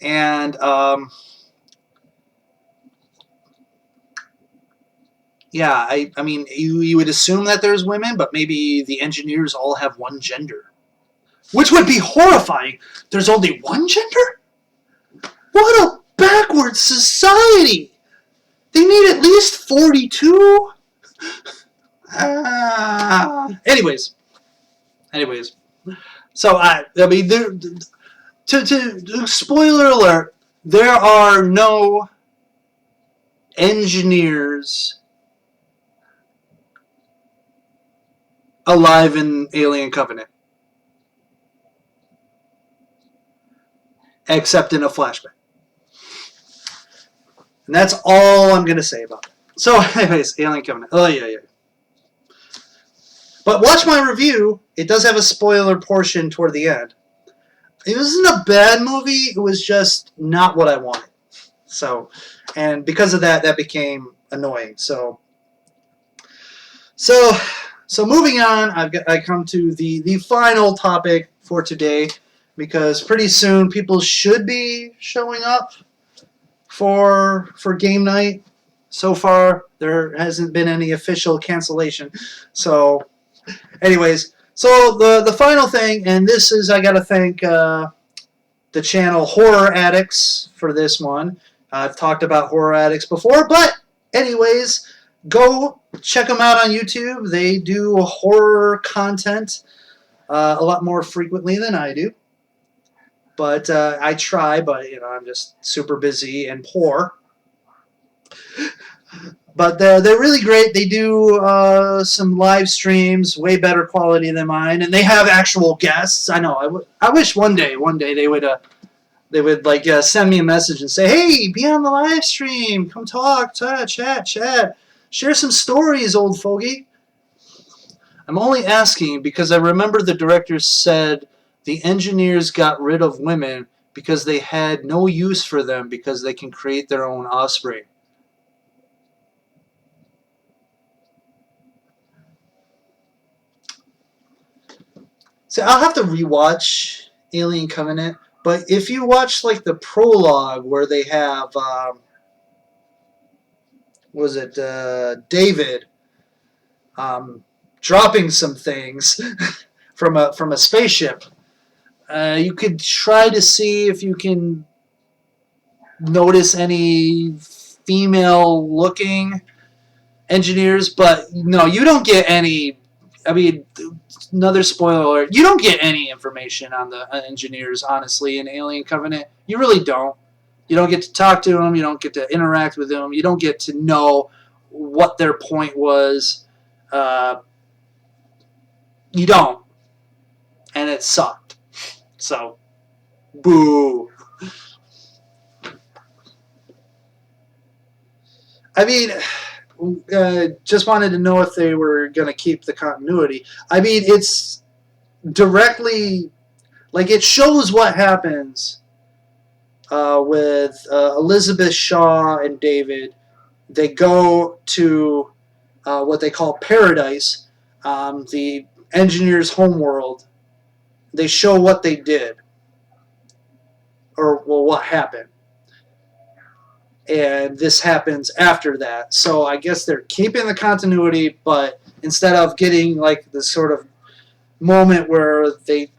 And Yeah, I mean, you would assume that there's women, but maybe the engineers all have one gender. Which would be horrifying. There's only one gender? What a backwards society! They need at least 42? Anyways. So, I mean, spoiler alert, there are no engineers alive in Alien Covenant. Except in a flashback. And that's all I'm going to say about it. So, anyways, Alien Covenant. Oh, yeah. But watch my review. It does have a spoiler portion toward the end. It wasn't a bad movie. It was just not what I wanted. So, and because of that, that became annoying. So moving on, I come to the final topic for today, because pretty soon people should be showing up for game night. So far, there hasn't been any official cancellation. So, anyways, so the final thing, and this is, I gotta thank the channel Horror Addicts for this one. I've talked about Horror Addicts before, but anyways, go check them out on YouTube. They do horror content a lot more frequently than I do. But I try, but I'm just super busy and poor. But they're really great. They do some live streams, way better quality than mine, and they have actual guests. I know. I wish one day they would like send me a message and say, "Hey, be on the live stream. Come talk, chat, share some stories, old fogey." I'm only asking because I remember the director said the engineers got rid of women because they had no use for them because they can create their own offspring. So I'll have to rewatch Alien Covenant, but if you watch like the prologue where they have, David dropping some things from a spaceship, you could try to see if you can notice any female-looking engineers, but no, you don't get any. I mean, another spoiler alert, you don't get any information on the engineers, honestly, in Alien Covenant. You really don't. You don't get to talk to them. You don't get to interact with them. You don't get to know what their point was. You don't. And it sucked. So, boo. I mean, just wanted to know if they were going to keep the continuity. I mean, it's directly, like, it shows what happens with Elizabeth Shaw and David. They go to what they call Paradise, the engineer's homeworld. They show what they did, or well, what happened. And this happens after that. So I guess they're keeping the continuity, but instead of getting like this sort of moment where they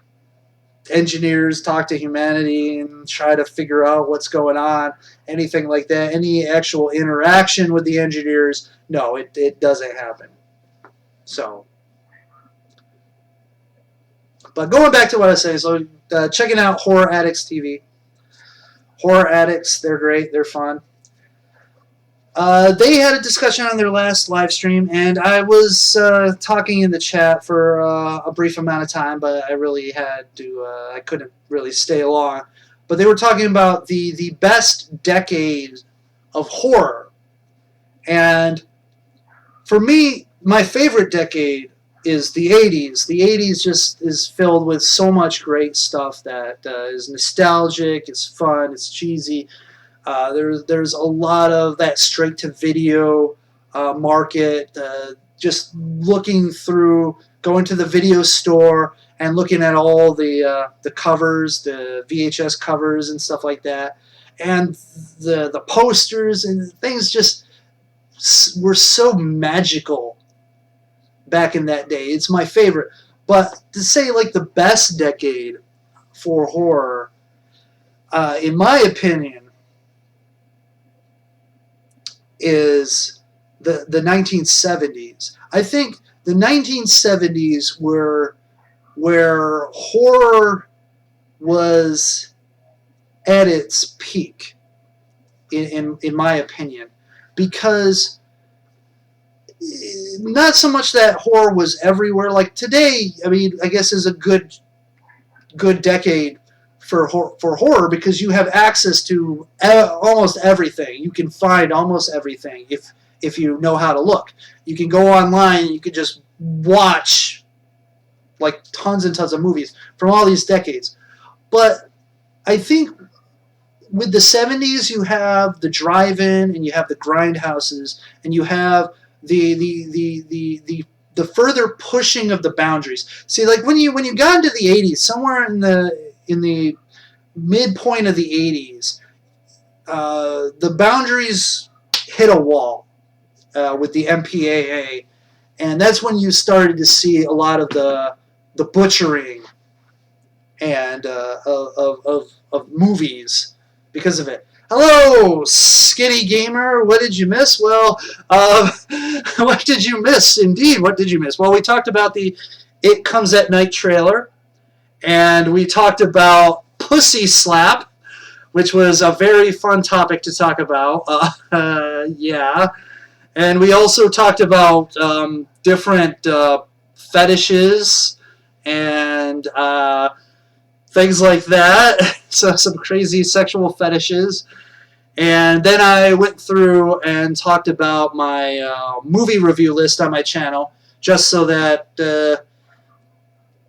engineers talk to humanity and try to figure out what's going on, anything like that, any actual interaction with the engineers, no, it doesn't happen. So, but going back to what I was saying, so checking out Horror Addicts TV. Horror Addicts, they're great, they're fun. They had a discussion on their last live stream, and I was talking in the chat for a brief amount of time, but I really had to, I couldn't really stay long. But they were talking about the best decade of horror. And for me, my favorite decade is the 80s. The 80s just is filled with so much great stuff that is nostalgic, it's fun, it's cheesy. There's a lot of that straight-to-video market, just looking through, going to the video store and looking at all the covers, the VHS covers and stuff like that, and the posters and things just were so magical back in that day. It's my favorite. But to say like the best decade for horror, in my opinion, is the 1970s. I think the 1970s were where horror was at its peak, in my opinion, because not so much that horror was everywhere. Like today, I mean, I guess is a good decade for horror because you have access to almost everything. You can find almost everything if you know how to look. You can go online and you can just watch like tons and tons of movies from all these decades. But I think with the 70s, you have the drive-in and you have the grindhouses and you have the further pushing of the boundaries. See, like when you got into the 80s, somewhere in the midpoint of the 80s, the boundaries hit a wall with the MPAA, and that's when you started to see a lot of the butchering and of movies because of it. Hello, Skinny Gamer. What did you miss? Well, what did you miss? Indeed, what did you miss? Well, we talked about the It Comes at Night trailer, and we talked about Pussy Slap, which was a very fun topic to talk about. Yeah. And we also talked about different fetishes and things like that. So some crazy sexual fetishes. And then I went through and talked about my movie review list on my channel, just so that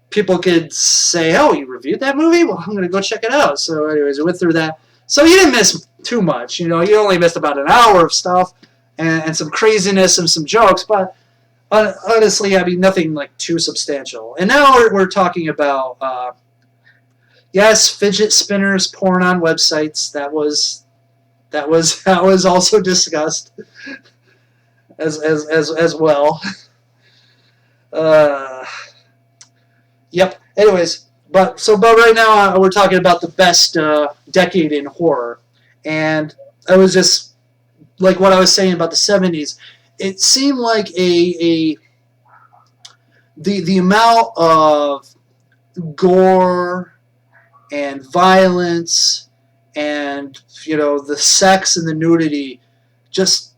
people could say, oh, you reviewed that movie? Well, I'm going to go check it out. So anyways, I went through that. So you didn't miss too much. You know, you only missed about an hour of stuff and some craziness and some jokes. But honestly, I mean, nothing like too substantial. And now we're talking about, yes, fidget spinners, porn on websites. That was also discussed as well. Yep. Anyways, but right now we're talking about the best decade in horror, and I was just like what I was saying about the 70s. It seemed like the amount of gore and violence and the sex and the nudity just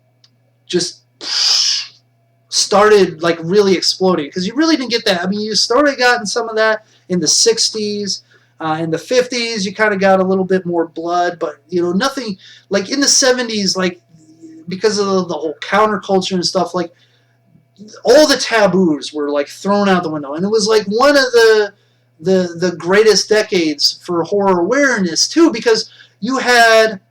started like really exploding, because you really didn't get that. I mean, you started gotten some of that in the 60s. In the 50s, you kind of got a little bit more blood, but nothing like in the 70s, like because of the whole counterculture and stuff, like all the taboos were like thrown out the window, and it was like one of the greatest decades for horror awareness too, because you had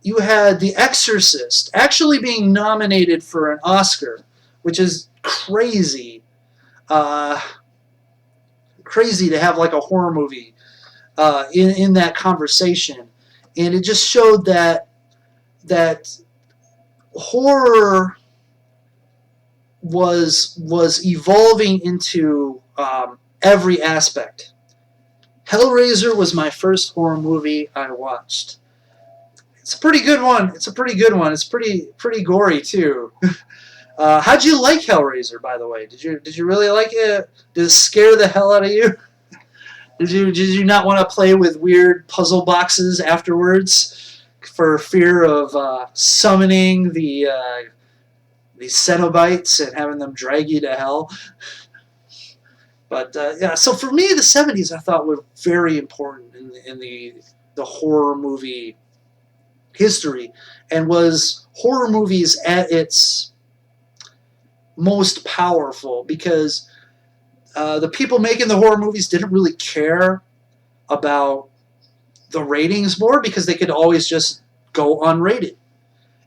The Exorcist actually being nominated for an Oscar, which is crazy. Crazy to have like a horror movie in that conversation, and it just showed that horror was evolving into every aspect. Hellraiser was my first horror movie I watched. It's a pretty good one. It's pretty gory too. How'd you like Hellraiser, by the way? Did you really like it? Did it scare the hell out of you? Did you not want to play with weird puzzle boxes afterwards for fear of summoning the Cenobites and having them drag you to hell? But yeah, so for me, the 70s I thought were very important in the horror movie history, and was horror movies at its most powerful, because the people making the horror movies didn't really care about the ratings more, because they could always just go unrated.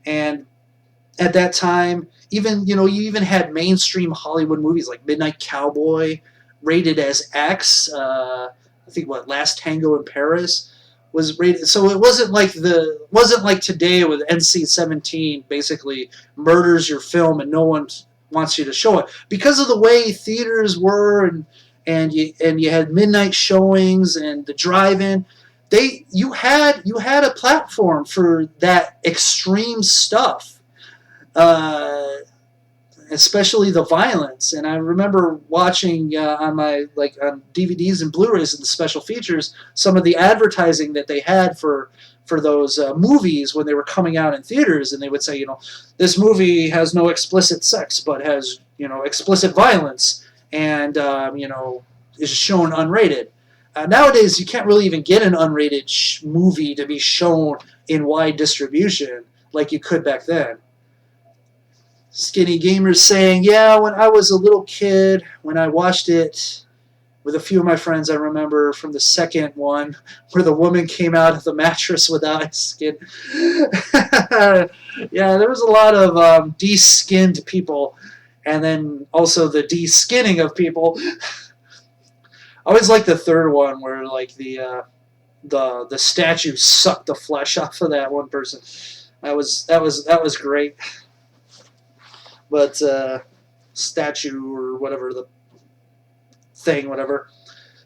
And at that time, even you even had mainstream Hollywood movies like Midnight Cowboy rated as X. I think Last Tango in Paris, was rated. So it wasn't like today with NC-17 basically murders your film and no one wants you to show it because of the way theaters were, and you had midnight showings and the drive-in. You had a platform for that extreme stuff. Especially the violence. And I remember watching on DVDs and Blu-rays and the special features some of the advertising that they had for those movies when they were coming out in theaters, and they would say, this movie has no explicit sex but has explicit violence and is shown unrated. Nowadays, you can't really even get an unrated movie to be shown in wide distribution like you could back then. Skinny Gamer's saying, yeah, when I was a little kid, when I watched it with a few of my friends, I remember from the second one where the woman came out of the mattress without skin. Yeah, there was a lot of de-skinned people, and then also the de-skinning of people. I always like the third one where like the statue sucked the flesh off of that one person. That was great. But statue or whatever the thing, whatever.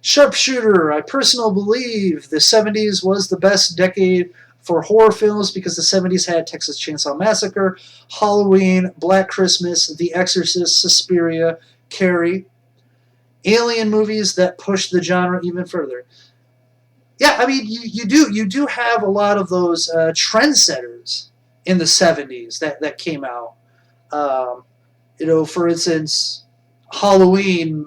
Sharpshooter, I personally believe the 70s was the best decade for horror films because the 70s had Texas Chainsaw Massacre, Halloween, Black Christmas, The Exorcist, Suspiria, Carrie, alien movies that pushed the genre even further. Yeah, I mean, you do have a lot of those trendsetters in the 70s that came out. For instance, Halloween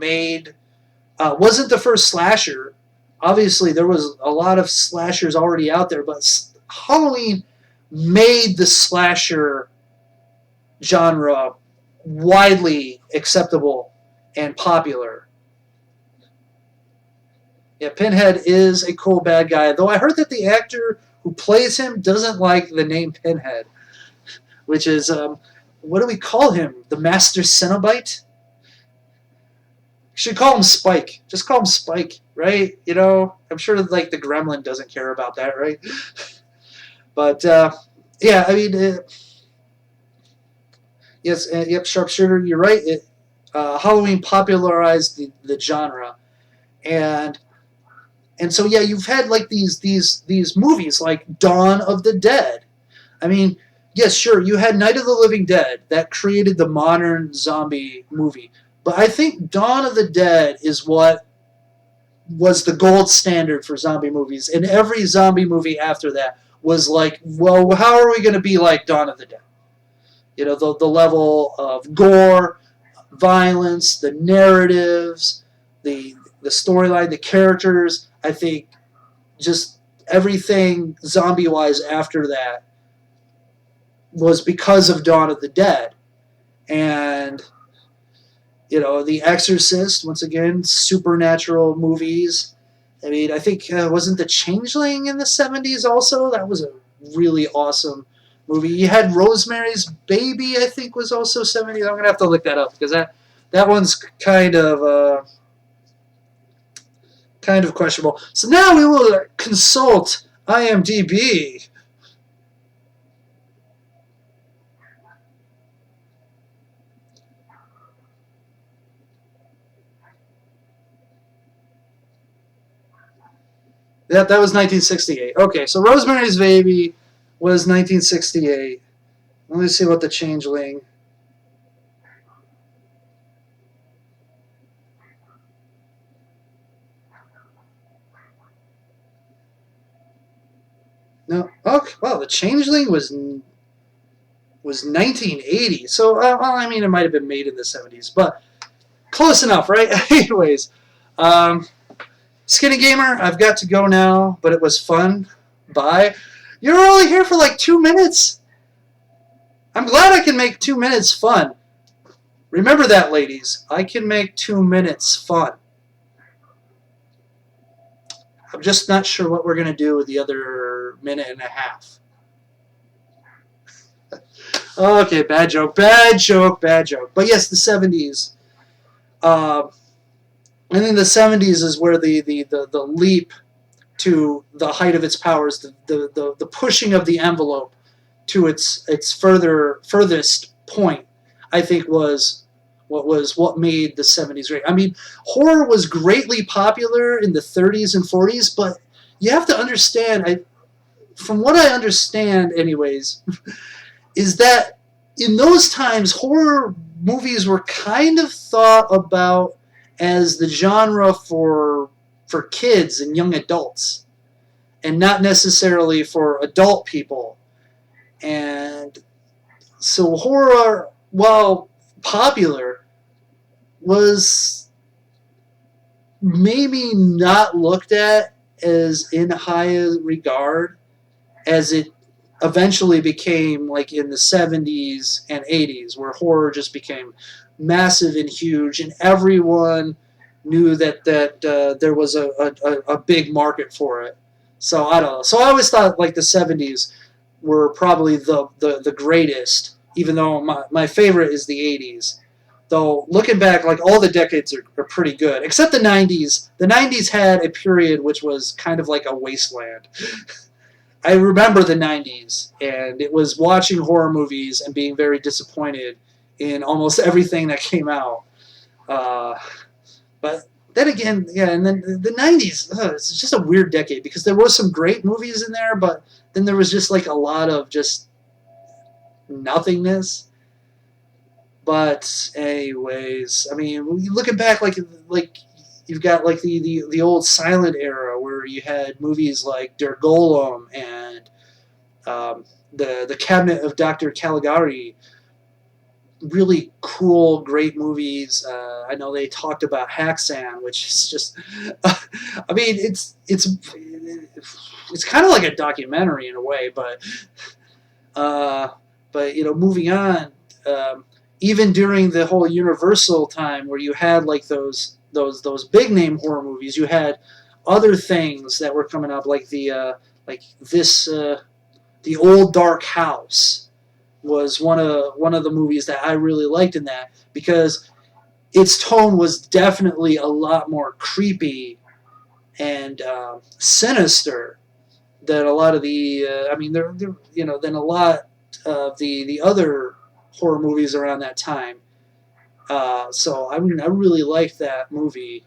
wasn't the first slasher. Obviously, there was a lot of slashers already out there, but Halloween made the slasher genre widely acceptable and popular. Yeah, Pinhead is a cool bad guy, though I heard that the actor who plays him doesn't like the name Pinhead, which is... what do we call him? The Master Cenobite? Should call him Spike. Just call him Spike, right? I'm sure like the Gremlin doesn't care about that, right? But yeah, I mean, yes, yep, Sharpshooter. You're right. Halloween popularized the genre, and so yeah, you've had like these movies like Dawn of the Dead. I mean. Yes, sure, you had Night of the Living Dead that created the modern zombie movie. But I think Dawn of the Dead is what was the gold standard for zombie movies. And every zombie movie after that was like, well, how are we going to be like Dawn of the Dead? The level of gore, violence, the narratives, the storyline, the characters. I think just everything zombie-wise after that was because of Dawn of the Dead. And, The Exorcist, once again, supernatural movies. I mean, I think, wasn't The Changeling in the 70s also? That was a really awesome movie. You had Rosemary's Baby, I think, was also 70s. I'm going to have to look that up, because that one's kind of questionable. So now we will consult IMDb. That was 1968. Okay, so Rosemary's Baby was 1968. Let me see what The Changeling. No. Okay. Well, The Changeling was 1980. So, well, I mean, it might have been made in the 70s, but close enough, right? Anyways, Skinny Gamer, I've got to go now, but it was fun. Bye. You're only here for like 2 minutes. I'm glad I can make 2 minutes fun. Remember that, ladies. I can make 2 minutes fun. I'm just not sure what we're going to do with the other minute and a half. Okay, bad joke. But yes, the 70s. I think the 70s is where the leap to the height of its powers, the pushing of the envelope to its furthest point, I think what made the 70s great. I mean, horror was greatly popular in the 30s and 40s, but you have to understand, from what I understand anyways, is that in those times, horror movies were kind of thought about as the genre for kids and young adults, and not necessarily for adult people. And so horror, while popular, was maybe not looked at as in high regard as it eventually became, like in the 70s and 80s, where horror just became massive and huge, and everyone knew that there was a big market for it. So I don't know. So I always thought like the 70s were probably the greatest, even though my favorite is the 80s. Though looking back, like all the decades are pretty good, except the 90s. The 90s had a period which was kind of like a wasteland. I remember the 90s, and it was watching horror movies and being very disappointed in almost everything that came out. But then again, yeah, and then the 90s, it's just a weird decade because there were some great movies in there, but then there was just like a lot of just nothingness. But anyways, I mean, looking back, like you've got like the old silent era where you had movies like Der Golem and the Cabinet of Dr. Caligari. Really cool, great movies. I know they talked about Haxan, which is just, I mean, it's kind of like a documentary in a way, but you know, moving on. Even during the whole Universal time, where you had like those big name horror movies, you had other things that were coming up, like the Old Dark House was one of the movies that I really liked in that, because its tone was definitely a lot more creepy and sinister than a lot of the than a lot of the other horror movies around that time. So I mean, I really liked that movie,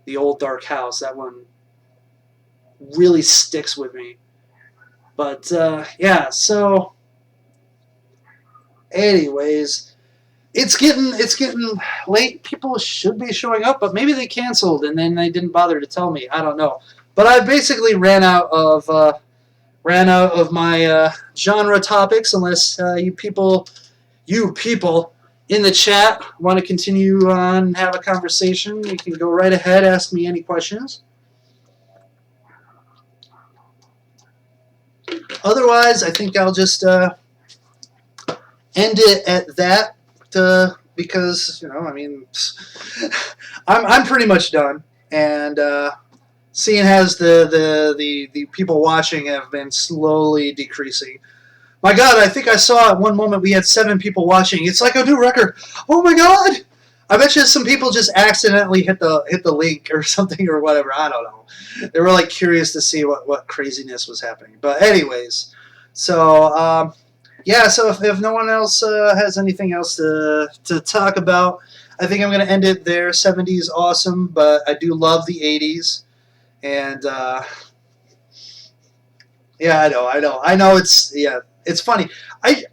The Old Dark House. That one really sticks with me. But yeah, so anyways, it's getting late. People should be showing up, but maybe they canceled and then they didn't bother to tell me. I don't know. But I basically ran out of my genre topics, unless you people in the chat want to continue on and have a conversation. You can go right ahead, ask me any questions. Otherwise, I think I'll just end it at that, because I mean, I'm pretty much done, and seeing as the people watching have been slowly decreasing. My God, I think I saw at one moment we had 7 people watching. It's like a new record. Oh my God! I bet you some people just accidentally hit the link or something or whatever. I don't know. They were like curious to see what craziness was happening. But anyways, so yeah. So if no one else has anything else to talk about, I think I'm gonna end it there. 70s awesome, but I do love the 80s, and yeah, I know. It's funny. I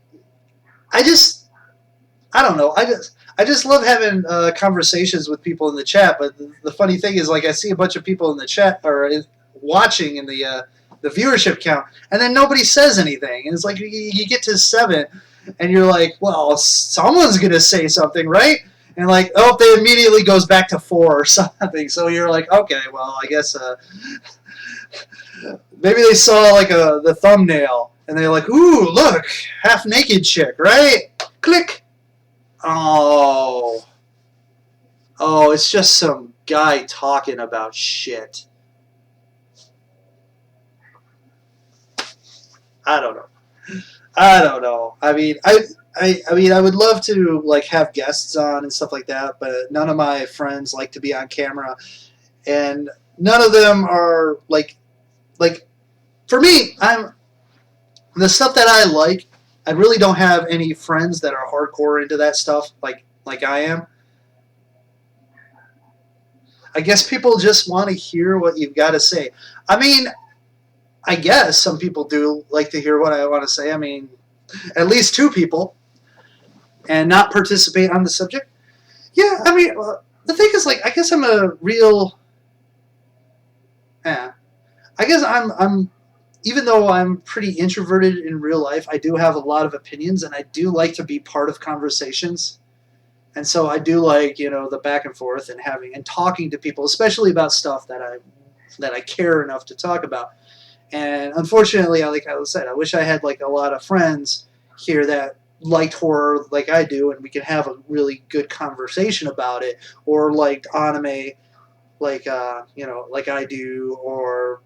don't know. I just love having conversations with people in the chat. But the funny thing is, like, I see a bunch of people in the chat or watching in the viewership count, and then nobody says anything. And it's like you get to 7, and you're like, well, someone's gonna say something, right? And like, oh, they immediately goes back to 4 or something. So you're like, okay, well, I guess maybe they saw like the thumbnail. And they're like, ooh, look, half-naked chick, right? Click. Oh, it's just some guy talking about shit. I don't know. I mean, I would love to like have guests on and stuff like that, but none of my friends like to be on camera, and none of them are like like, for me, the stuff that I like, I really don't have any friends that are hardcore into that stuff like I am. I guess people just want to hear what you've got to say. I mean, I guess some people do like to hear what I want to say. I mean, at least two people, and not participate on the subject. Yeah, I mean, the thing is, like, I guess I'm a real. Yeah, I guess I'm. Even though I'm pretty introverted in real life, I do have a lot of opinions, and I do like to be part of conversations. And so I do like, the back and forth and having and talking to people, especially about stuff that I care enough to talk about. And unfortunately, like I said, I wish I had like a lot of friends here that liked horror like I do, and we could have a really good conversation about it, or liked anime like like I do, or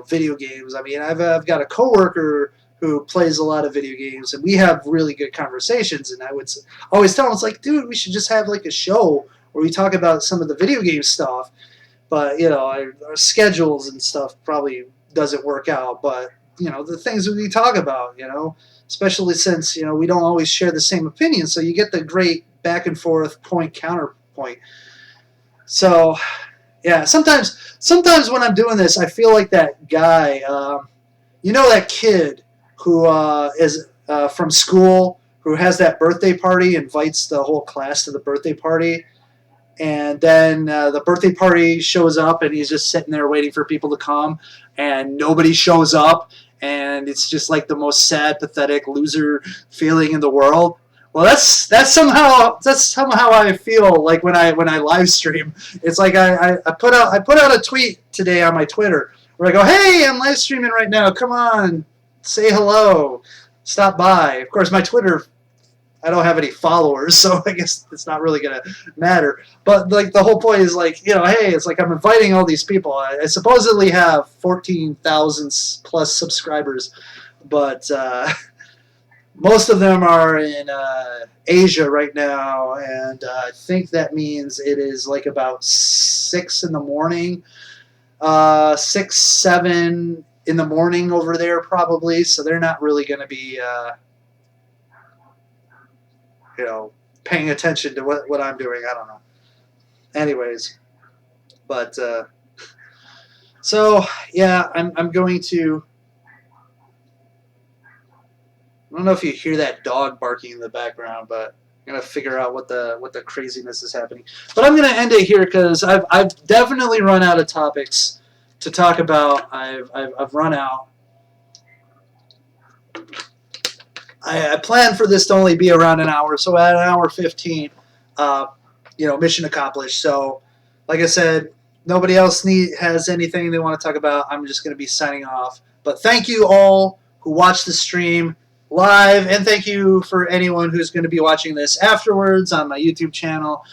video games. I mean, I've got a coworker who plays a lot of video games, and we have really good conversations. And I would always tell him, it's like, dude, we should just have like a show where we talk about some of the video game stuff. But our schedules and stuff probably doesn't work out. But the things that we talk about, especially since we don't always share the same opinion, so you get the great back and forth point counterpoint. So yeah, sometimes when I'm doing this, I feel like that guy, that kid who is from school, who has that birthday party, invites the whole class to the birthday party, and then the birthday party shows up, and he's just sitting there waiting for people to come, and nobody shows up, and it's just like the most sad, pathetic loser feeling in the world. Well, that's somehow I feel like when I live stream. It's like I put out a tweet today on my Twitter where I go, "Hey, I'm live streaming right now. Come on, say hello, stop by." Of course, my Twitter, I don't have any followers, so I guess it's not really gonna matter. But like the whole point is like, hey, it's like I'm inviting all these people. I supposedly have 14,000 plus subscribers, but most of them are in Asia right now, and I think that means it is like about 6 in the morning, 6, 7 in the morning over there probably. So they're not really going to be, paying attention to what I'm doing. I don't know. Anyways, but so yeah, I'm going to. I don't know if you hear that dog barking in the background, but I'm gonna figure out what the craziness is happening. But I'm gonna end it here because I've definitely run out of topics to talk about. I've run out. I planned for this to only be around an hour, so at an hour 15, mission accomplished. So, like I said, nobody else has anything they want to talk about. I'm just gonna be signing off. But thank you all who watched the stream live, and thank you for anyone who's going to be watching this afterwards on my YouTube channel.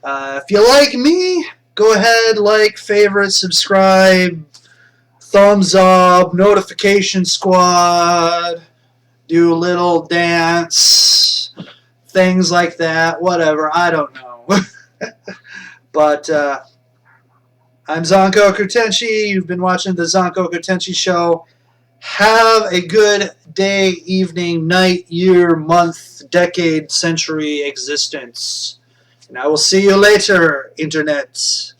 If you like me, go ahead, like, favorite, subscribe, thumbs up, notification squad, do a little dance, things like that, whatever, I don't know. But I'm Zankoku Tenshi. You've been watching the Zankoku Tenshi Show. Have a good day, evening, night, year, month, decade, century existence. And I will see you later, Internet.